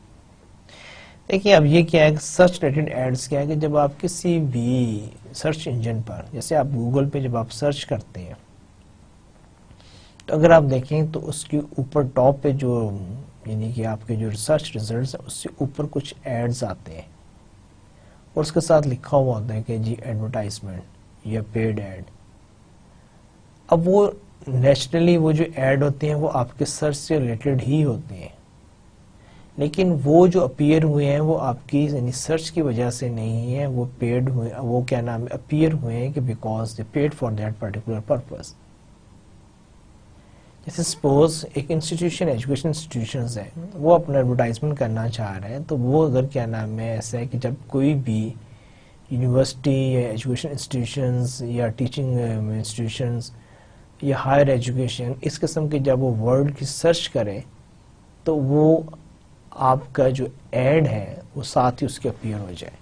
[SPEAKER 1] دیکھیں اب یہ کیا ہے سرچ ریلیٹڈ ایڈز کیا ہے کہ جب آپ کسی بھی سرچ انجن پر جیسے آپ گوگل پہ جب آپ سرچ کرتے ہیں تو اگر آپ دیکھیں تو اس کے اوپر ٹاپ پہ جو یعنی کہ آپ کے جو سرچ ریزلٹس ہیں اس سے اوپر کچھ ایڈز آتے ہیں اور اس کے ساتھ لکھا ہوا ہوتا ہے کہ جی ایڈورٹائزمنٹ یا پیڈ ایڈ. اب وہ نیچرلی وہ جو ایڈ ہوتے ہیں وہ آپ کے سرچ سے ریلیٹڈ ہی ہوتے ہیں لیکن وہ جو اپیئر ہوئے ہیں وہ آپ کی یعنی سرچ کی وجہ سے نہیں ہے وہ پیڈ ہوئے وہ کیا نام ہے اپیئر ہوئے ہیں کہ because they paid for that particular purpose. جیسے سپوز ایک انسٹیٹیوشن ایجوکیشن انسٹیٹیوشنز ہیں وہ اپنا ایڈورٹائزمنٹ کرنا چاہ رہے ہیں تو وہ اگر کیا نام ہے ایسا ہے کہ جب کوئی بھی یونیورسٹی یا ایجوکیشن انسٹیٹیوشنز یا ٹیچنگ انسٹیٹیوشنز یا ہائر ایجوکیشن اس قسم کے جب وہ ورڈ کی سرچ کرے تو وہ آپ کا جو ایڈ ہے وہ ساتھ ہی اس کے اپیئر ہو جائے.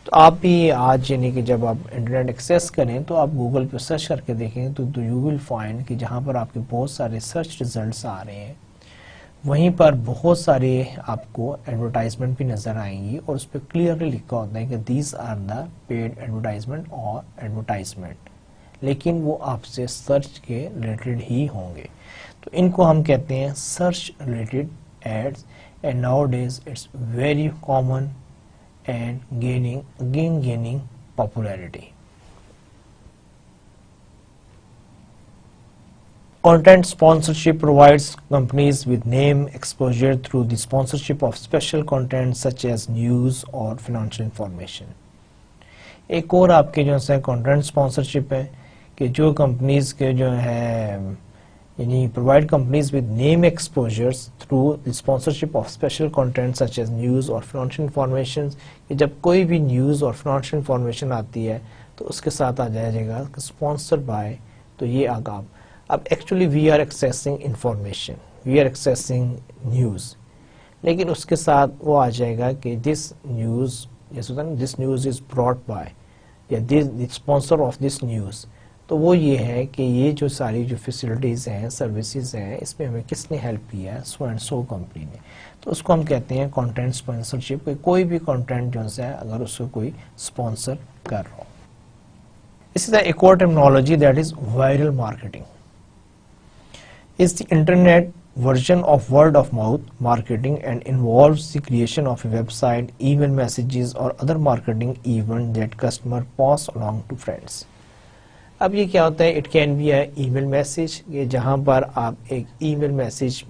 [SPEAKER 1] تو آپ بھی آج یعنی کہ جب آپ انٹرنیٹ ایکسیس کریں تو آپ گوگل پہ سرچ کر کے دیکھیں تو یو ول فائنڈ کہ جہاں پر آپ کے بہت سارے سرچ ریزلٹس آ رہے ہیں وہیں پر بہت سارے آپ کو ایڈورٹائزمنٹ بھی نظر آئیں گی اور اس پہ کلیئرلی لکھا ہوتا ہے کہ these are the paid advertisement اور ایڈورٹائزمنٹ لیکن وہ آپ سے سرچ کے ریلیٹڈ ہی ہوں گے. تو ان کو ہم کہتے ہیں search related ads and nowadays it's very common and gaining popularity. Content sponsorship provides companies with name exposure through the sponsorship of special content such as news or financial information. ایک اور آپ کے جو ہے کنٹینٹ اسپانسرشپ ہے کہ جو کمپنیز کے جو ہے یعنی provide companies with name exposures through the sponsorship of special content such as news or financial information کہ جب کوئی بھی نیوز اور فائنینشیل انفارمیشن آتی ہے تو اس کے ساتھ آ جائے گا کہ اسپانسر بائی. تو یہ آگا اب actually we are accessing information we are accessing news لیکن اس کے ساتھ وہ آ جائے گا کہ دس نیوز جیسے ہوتا ہے نا this news is brought by یا دس اسپانسر آف دس نیوز. تو وہ یہ ہے کہ یہ جو ساری جو فیسلٹیز ہیں سروسز ہیں اس میں ہمیں کس نے ہیلپ کیا ہے سو اینڈ سو کمپنی نے. تو اس کو ہم کہتے ہیں کنٹینٹ اسپانسرشپ. کوئی بھی کنٹینٹ جو ہے اگر اس کو کوئی اسپانسر کر رہا ہو. اسی طرح ایک اور terminology that is viral marketing is the internet version of word of mouth marketing and involves the creation of a website, email messages or other marketing event that customer pass along to friends. اب یہ کیا ہوتا ہے it can be a email message کہ جہاں پر آپ ایک ای میل میسج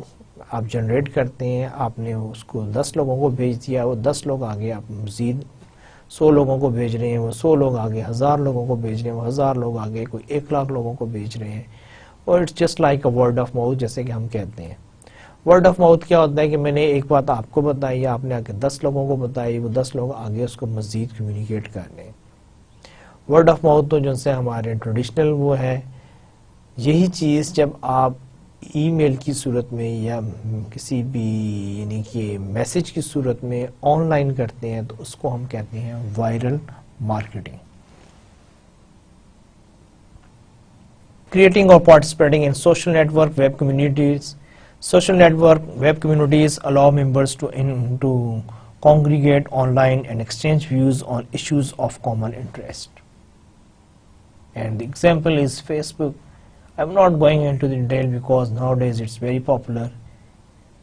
[SPEAKER 1] آپ جنریٹ کرتے ہیں آپ نے اس کو 10 لوگوں کو بھیج دیا وہ 10 لوگ آگے آپ مزید 100 لوگوں کو بھیج رہے ہیں وہ 100 لوگ آگے 1000 لوگوں کو بھیج رہے ہیں وہ 1000 لوگ آگے کوئی 1 لاکھ لوگوں کو بھیج رہے ہیں. اور it's just like a word of mouth جیسے کہ ہم کہتے ہیں. ورڈ آف ماؤتھ کیا ہوتا ہے کہ میں نے ایک بات آپ کو بتائی آپ نے آگے 10 لوگوں کو بتائی وہ 10 لوگ آگے اس کو مزید کمیونیکیٹ کر رہے ہیں. ورڈ آف ماؤتھ تو جو سے ہمارے ٹریڈیشنل وہ ہے. یہی چیز جب آپ ای میل کی صورت میں یا کسی بھی یعنی کہ میسج کی صورت میں آن لائن کرتے ہیں تو اس کو ہم کہتے ہیں viral marketing. Creating or participating in social network web communities. Social network web communities allow members to congregate online and exchange views on issues of common interest. And the example is Facebook. I'm not going into the detail because nowadays it's very popular.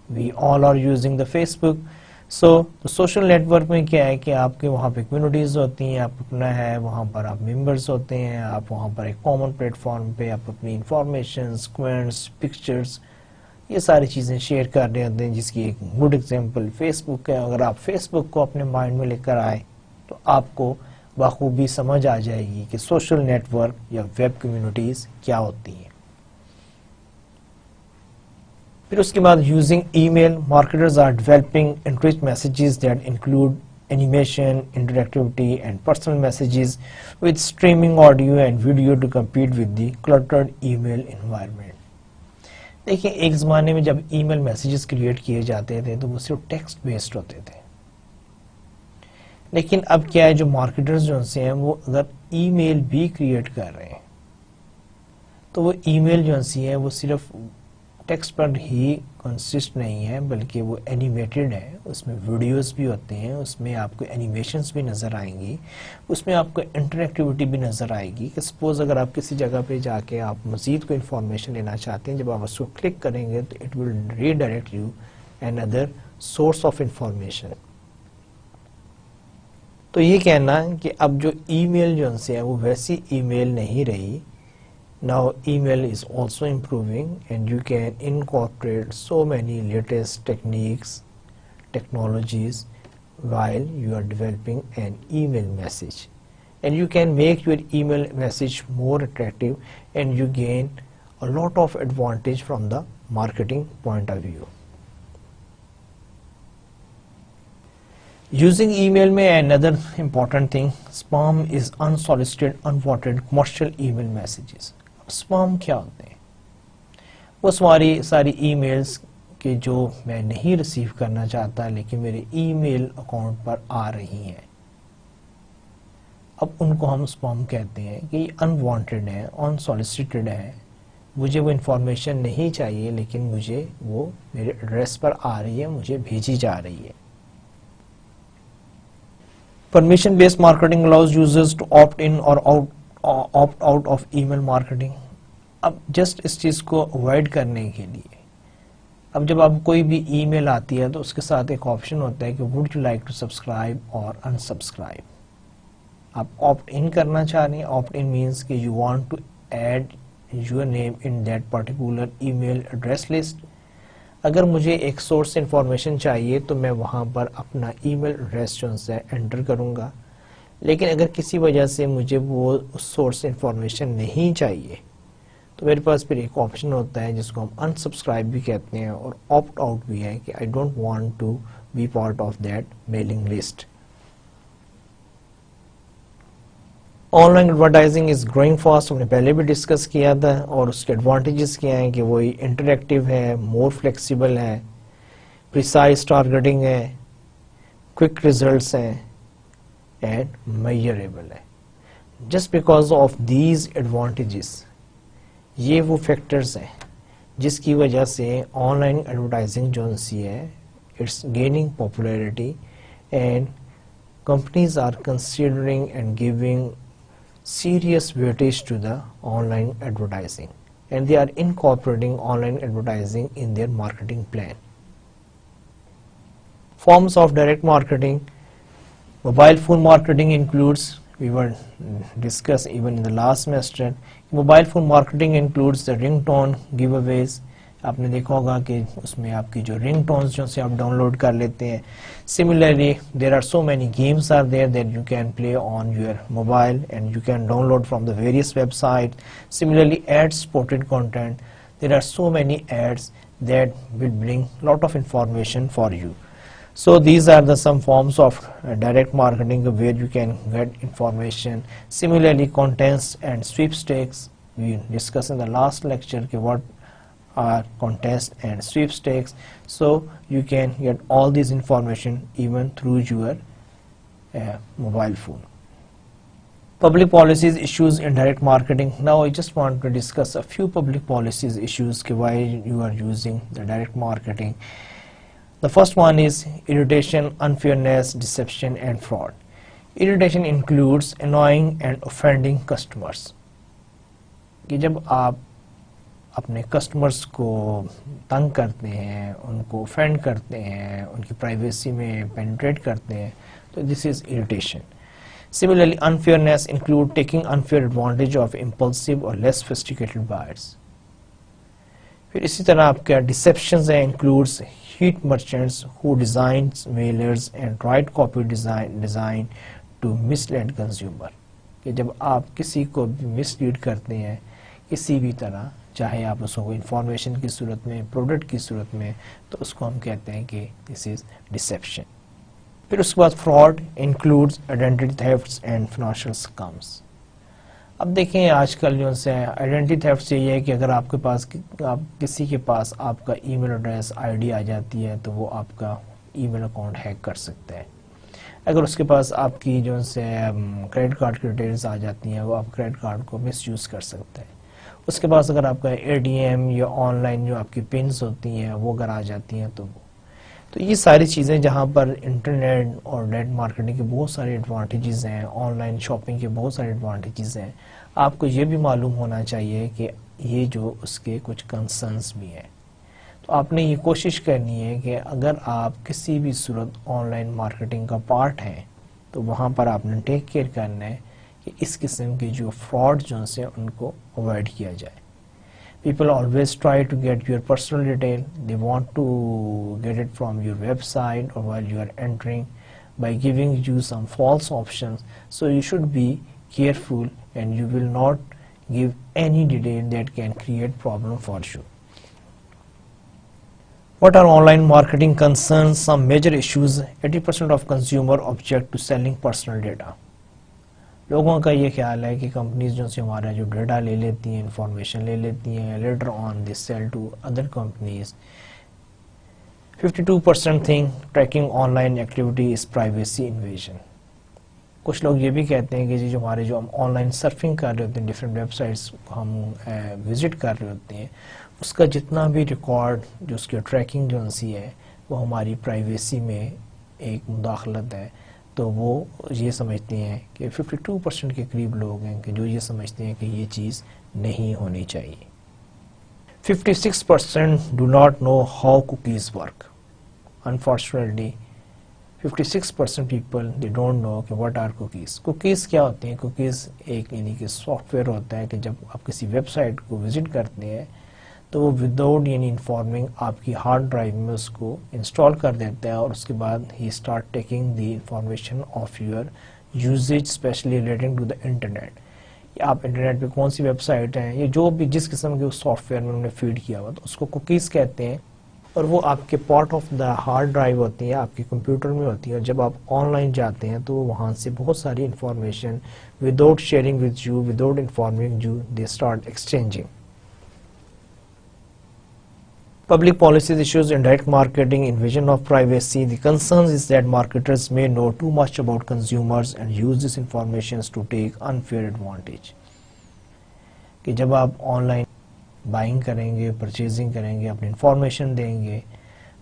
[SPEAKER 1] We all are using the Facebook. So the social network میں کیا ہے کہ آپ کے وہاں پہ کمیونٹیز ہوتی ہیں آپ اپنا ہے وہاں پر آپ ممبرز ہوتے ہیں آپ وہاں پر ایک کامن پلیٹ فارم پہ آپ اپنی انفارمیشنز کوئنٹس پکچرز یہ ساری چیزیں شیئر کر رہے ہوتے ہیں جس کی ایک گڈ ایگزامپل فیس بک ہے. اگر آپ فیس بک کو اپنے مائنڈ میں لے کر آئے تو آپ کو بخوبی سمجھ آ جائے گی کہ سوشل نیٹ ورک یا ویب کمیونٹیز کیا ہوتی ہیں. پھر اس کے بعد using email marketers are developing enrich messages that include animation interactivity and personal messages with streaming audio and video to compete with the cluttered email environment. دیکھیں ایک زمانے میں جب ای میل میسیجز کریٹ کیے جاتے تھے تو وہ صرف ٹیکسٹ بیسڈ ہوتے تھے، لیکن اب کیا ہے، جو مارکیٹرز جو سے ہیں وہ اگر ای میل بھی کریٹ کر رہے ہیں تو وہ ای میل جو ہے وہ صرف ٹیکسٹ پر ہی کنسسٹ نہیں ہے، بلکہ وہ اینیمیٹڈ ہے، اس میں ویڈیوز بھی ہوتے ہیں، اس میں آپ کو اینیمیشنز بھی نظر آئیں گی، اس میں آپ کو انٹریکٹیوٹی بھی نظر آئے گی کہ سپوز اگر آپ کسی جگہ پہ جا کے آپ مزید کوئی انفارمیشن لینا چاہتے ہیں، جب آپ اس کو کلک کریں گے تو it will redirect you another source of information. تو یہ کہنا کہ اب جو ای میل جو ہے وہ ویسی ای میل نہیں رہی. Now email is also improving and you can incorporate so many latest technologies while you are developing an email message, and you can make your email message more attractive and you gain a lot of advantage from the marketing point of view. Using email میں another important thing, spam is unsolicited, unwanted commercial email messages. Spam کیا ہوتے ہیں؟ وہ ساری ای میلز کہ جو میں نہیں ریسیو کرنا چاہتا لیکن میرے ای میل اکاؤنٹ پر آ رہی ہیں، اب ان کو ہم اسپام کہتے ہیں کہ یہ انوانٹیڈ ہے، انسولیسیٹڈ ہے، مجھے وہ انفارمیشن نہیں چاہیے لیکن مجھے وہ میرے ایڈریس پر آ رہی ہے، مجھے بھیجی جا رہی ہے. Permission based marketing allows users to opt in or opt out of email marketing. اب جسٹ اس چیز کو اوائڈ کرنے کے لیے اب جب آپ کوئی بھی ای میل آتی ہے تو اس کے ساتھ ایک آپشن ہوتا ہے کہ would you like to subscribe اور انسبسکرائب. آپ آپٹ ان کرنا چاہ رہے ہیں. آپٹ ان مینس کہ you want to add your name in that particular email address list. اگر مجھے ایک سورس انفارمیشن چاہیے تو میں وہاں پر اپنا ای میل ایڈریس جو ہے انٹر کروں گا، لیکن اگر کسی وجہ سے مجھے وہ سورس انفارمیشن نہیں چاہیے تو میرے پاس پھر ایک آپشن ہوتا ہے جس کو ہم انسبسکرائب بھی کہتے ہیں اور آپٹ آؤٹ بھی ہے کہ I don't want to be part of that mailing list. Online advertising is growing fast, ہم نے پہلے بھی ڈسکس کیا تھا، اور اس کے ایڈوانٹیجز کیا ہیں کہ وہ انٹریکٹیو ہے، مور فلیکسیبل ہے، پریسائز ٹارگیٹنگ ہے، کوئک ریزلٹس ہیں اینڈ میجریبل ہے. Just because of these advantages, یہ وہ فیکٹرز ہیں جس کی وجہ سے آن لائن ایڈورٹائزنگ جو ہے it's gaining popularity and companies are considering and giving serious weightage to the online advertising, and they are incorporating online advertising in their marketing plan. Forms of direct marketing. Mobile phone marketing includes, we were discussed even in the last semester, mobile phone marketing includes the ringtone giveaways. آپ نے دیکھا ہوگا کہ اس میں آپ کی جو رنگ ٹونز جو سے آپ ڈاؤن لوڈ کر لیتے ہیں. Similarly, there are so many games are there that you can play on your mobile and you can download from the various websites. Similarly, ad supported content. There are so many ads that will bring lot of information for you. So these are the some forms of direct marketing where you can get information. Similarly, contests and sweepstakes. We discussed in the last lecture what are contests and sweepstakes, so you can get all this information even through your mobile phone. Public policies issues in direct marketing. Now I just want to discuss a few public policies issues why you are using the direct marketing. The first one is irritation, unfairness, deception and fraud. Irritation includes annoying and offending customers. کہ جب آپ اپنے کسٹمرز کو تنگ کرتے ہیں، ان کو اوفینڈ کرتے ہیں، ان کی پرائیویسی میں پینٹریٹ کرتے ہیں، تو this is irritation. Similarly, unfairness include taking unfair advantage of impulsive or less sophisticated buyers. پھر اسی طرح آپ کا ڈسیپشنز ہیں includes heat merchants who designs mailers and write copy design to mislead consumer. کہ جب آپ کسی کو مس لیڈ کرتے ہیں کسی بھی طرح، چاہے آپ اس کو انفارمیشن کی صورت میں، پروڈکٹ کی صورت میں، تو اس کو ہم کہتے ہیں کہ دس از ڈسیپشن. پھر اس کے بعد fraud includes identity thefts and financial scams. اب دیکھیں آج کل جو سے آئیڈینٹی تھیفٹ سے یہ ہے کہ اگر آپ کے پاس کسی کے پاس آپ کا ای میل ایڈریس آئی ڈی آ جاتی ہے تو وہ آپ کا ای میل اکاؤنٹ ہیک کر سکتا ہے. اگر اس کے پاس آپ کی جو سے کریڈٹ کارڈ کی ڈیٹیلز آ جاتی ہیں وہ آپ کریڈٹ کارڈ کو مس یوز کر سکتا ہے. اس کے پاس اگر آپ کا اے ٹی ایم یا آن لائن جو آپ کی پنس ہوتی ہیں وہ اگر آ جاتی ہیں تو یہ ساری چیزیں جہاں پر انٹرنیٹ اور نیٹ مارکیٹنگ کے بہت سارے ایڈوانٹیجز ہیں, آن لائن شاپنگ کے بہت سارے ایڈوانٹیجز ہیں, آپ کو یہ بھی معلوم ہونا چاہیے کہ یہ جو اس کے کچھ کنسرنس بھی ہیں. تو آپ نے یہ کوشش کرنی ہے کہ اگر آپ کسی بھی صورت آن لائن مارکیٹنگ کا پارٹ ہیں تو وہاں پر آپ نے ٹیک کیئر کرنا ہے کہ اس قسم کے جو فراڈ جو سے ان کو اوائڈ کیا جائے. People always try to get your personal detail. They want to get it from your website or while you are entering by giving you some false options. So you should be careful and you will not give any detail that can create problem for you. What are online marketing concerns? Some major issues. 80% of consumer object to selling personal data. لوگوں کا یہ خیال ہے کہ کمپنیز جو سے ہمارا جو ڈیٹا لے لیتی ہیں, انفارمیشن لے لیتی ہیں, later on they sell to other companies. 52% think tracking online activity is privacy invasion. کچھ لوگ یہ بھی کہتے ہیں کہ جو ہمارے جو ہم آن لائن سرفنگ کر رہے ہوتے ہیں, ڈفرینٹ ویب سائٹس ہم وزٹ کر رہے ہوتے ہیں, اس کا جتنا بھی ریکارڈ جو اس کی ٹریکنگ جو سی ہے وہ ہماری پرائیویسی میں ایک مداخلت ہے. تو وہ یہ سمجھتے ہیں کہ 52% کے قریب لوگ ہیں کہ جو یہ سمجھتے ہیں کہ یہ چیز نہیں ہونی چاہیے. 56% do not know how cookies work. Unfortunately, 56% people they don't know کہ what are cookies. Cookies کیا ہوتے ہیں؟ Cookies ایک یعنی کہ سافٹ ویئر ہوتا ہے کہ جب آپ کسی ویب سائٹ کو وزٹ کرتے ہیں تو وہ وداؤٹ یعنی انفارمنگ آپ کی ہارڈ ڈرائیو میں اس کو انسٹال کر دیتا ہے, اور اس کے بعد ہی start taking the information of your usage especially relating to the internet. آپ انٹرنیٹ پہ کون سی ویب سائٹ ہیں, یہ جو بھی جس قسم کے سافٹ ویئر میں انہوں نے فیڈ کیا ہوا تو اس کو کوکیز کہتے ہیں, اور وہ آپ کے part of the hard drive ہوتی ہیں, آپ کے کمپیوٹر میں ہوتی ہیں, اور جب آپ آن لائن جاتے ہیں تو وہاں سے بہت ساری information without sharing with you, without informing you, they start exchanging. Public policies issues in direct marketing, invasion of privacy. The concern is that marketers may know too much about consumers and use this information to take unfair advantage. کہ جب آپ آن لائن بائنگ کریں گے, پرچیزنگ کریں گے, اپنی انفارمیشن دیں گے,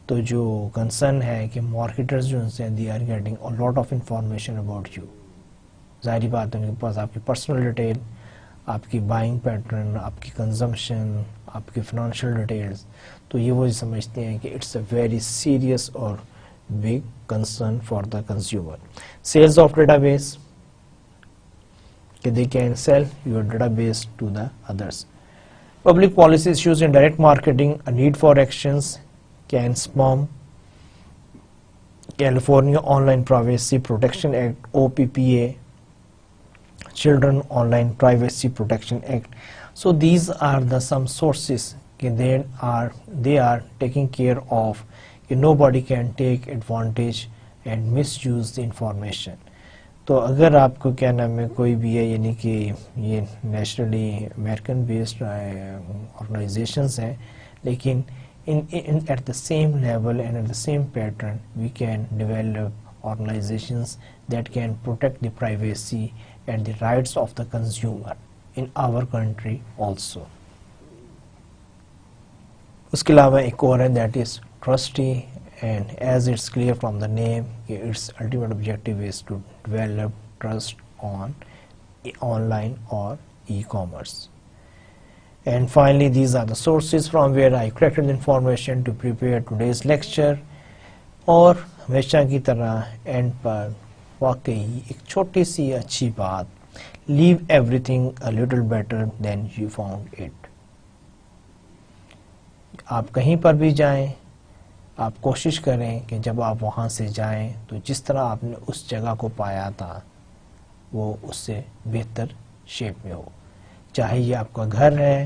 [SPEAKER 1] تو جو کنسرن ہے کہ مارکیٹرز جو ان سے they are getting a lot of information about you. ظاہری بات ہے ان کے پاس آپ کی پرسنل ڈیٹیل, آپ کی بائنگ پیٹرن, آپ کی کنزمپشن, آپ کی فنانشیل ڈیٹیلز, تو یہ وہ سمجھتے ہیں کہ اٹس اے ویری سیریس اور big concern for the consumer. Sales of database, کہ they can sell your database to the others. Public policy issues in direct marketing, a need for actions, can spam, California Online Privacy Protection Act, OPPA, Children Online Privacy Protection Act. So these are the some sources they are taking care of کہ nobody can take advantage and misuse the information. تو اگر آپ کو کیا نام ہے کوئی بھی ہے یعنی کہ یہ نیشنلی امریکن بیسڈ آرگنائزیشنز ہیں, لیکن at the same level and at the same pattern we can develop organizations that can protect the privacy and the rights of the consumer in our country also. اس کے علاوہ ایک اور ہے that is trusty, and as it's clear from the name its ultimate objective is to develop trust on online or e-commerce. And finally, these are the sources from where I collected the information to prepare today's lecture. اور ہمیشہ کی طرح اینڈ پر واقعی ایک چھوٹی سی اچھی بات, leave everything a little better than you found it. آپ کہیں پر بھی جائیں, آپ کوشش کریں کہ جب آپ وہاں سے جائیں تو جس طرح آپ نے اس جگہ کو پایا تھا وہ اس سے بہتر شیپ میں ہو. چاہے یہ آپ کا گھر ہے,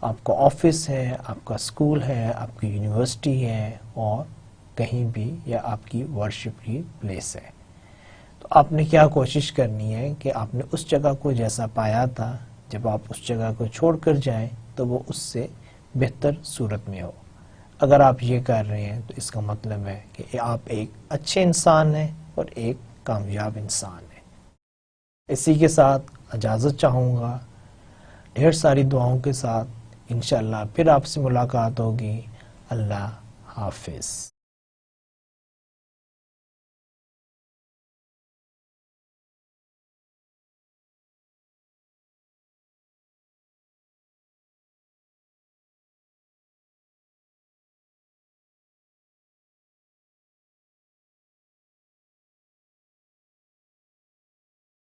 [SPEAKER 1] آپ کا آفس ہے, آپ کا اسکول ہے, آپ کی یونیورسٹی ہے, اور کہیں بھی یا آپ کی ورشپ کی پلیس ہے. تو آپ نے کیا کوشش کرنی ہے کہ آپ نے اس جگہ کو جیسا پایا تھا جب آپ اس جگہ کو چھوڑ کر جائیں تو وہ اس سے بہتر صورت میں ہو. اگر آپ یہ کر رہے ہیں تو اس کا مطلب ہے کہ آپ ایک اچھے انسان ہیں اور ایک کامیاب انسان ہیں. اسی کے ساتھ اجازت چاہوں گا، ڈھیر ساری دعاؤں کے ساتھ. انشاءاللہ پھر آپ سے ملاقات ہوگی. اللہ حافظ.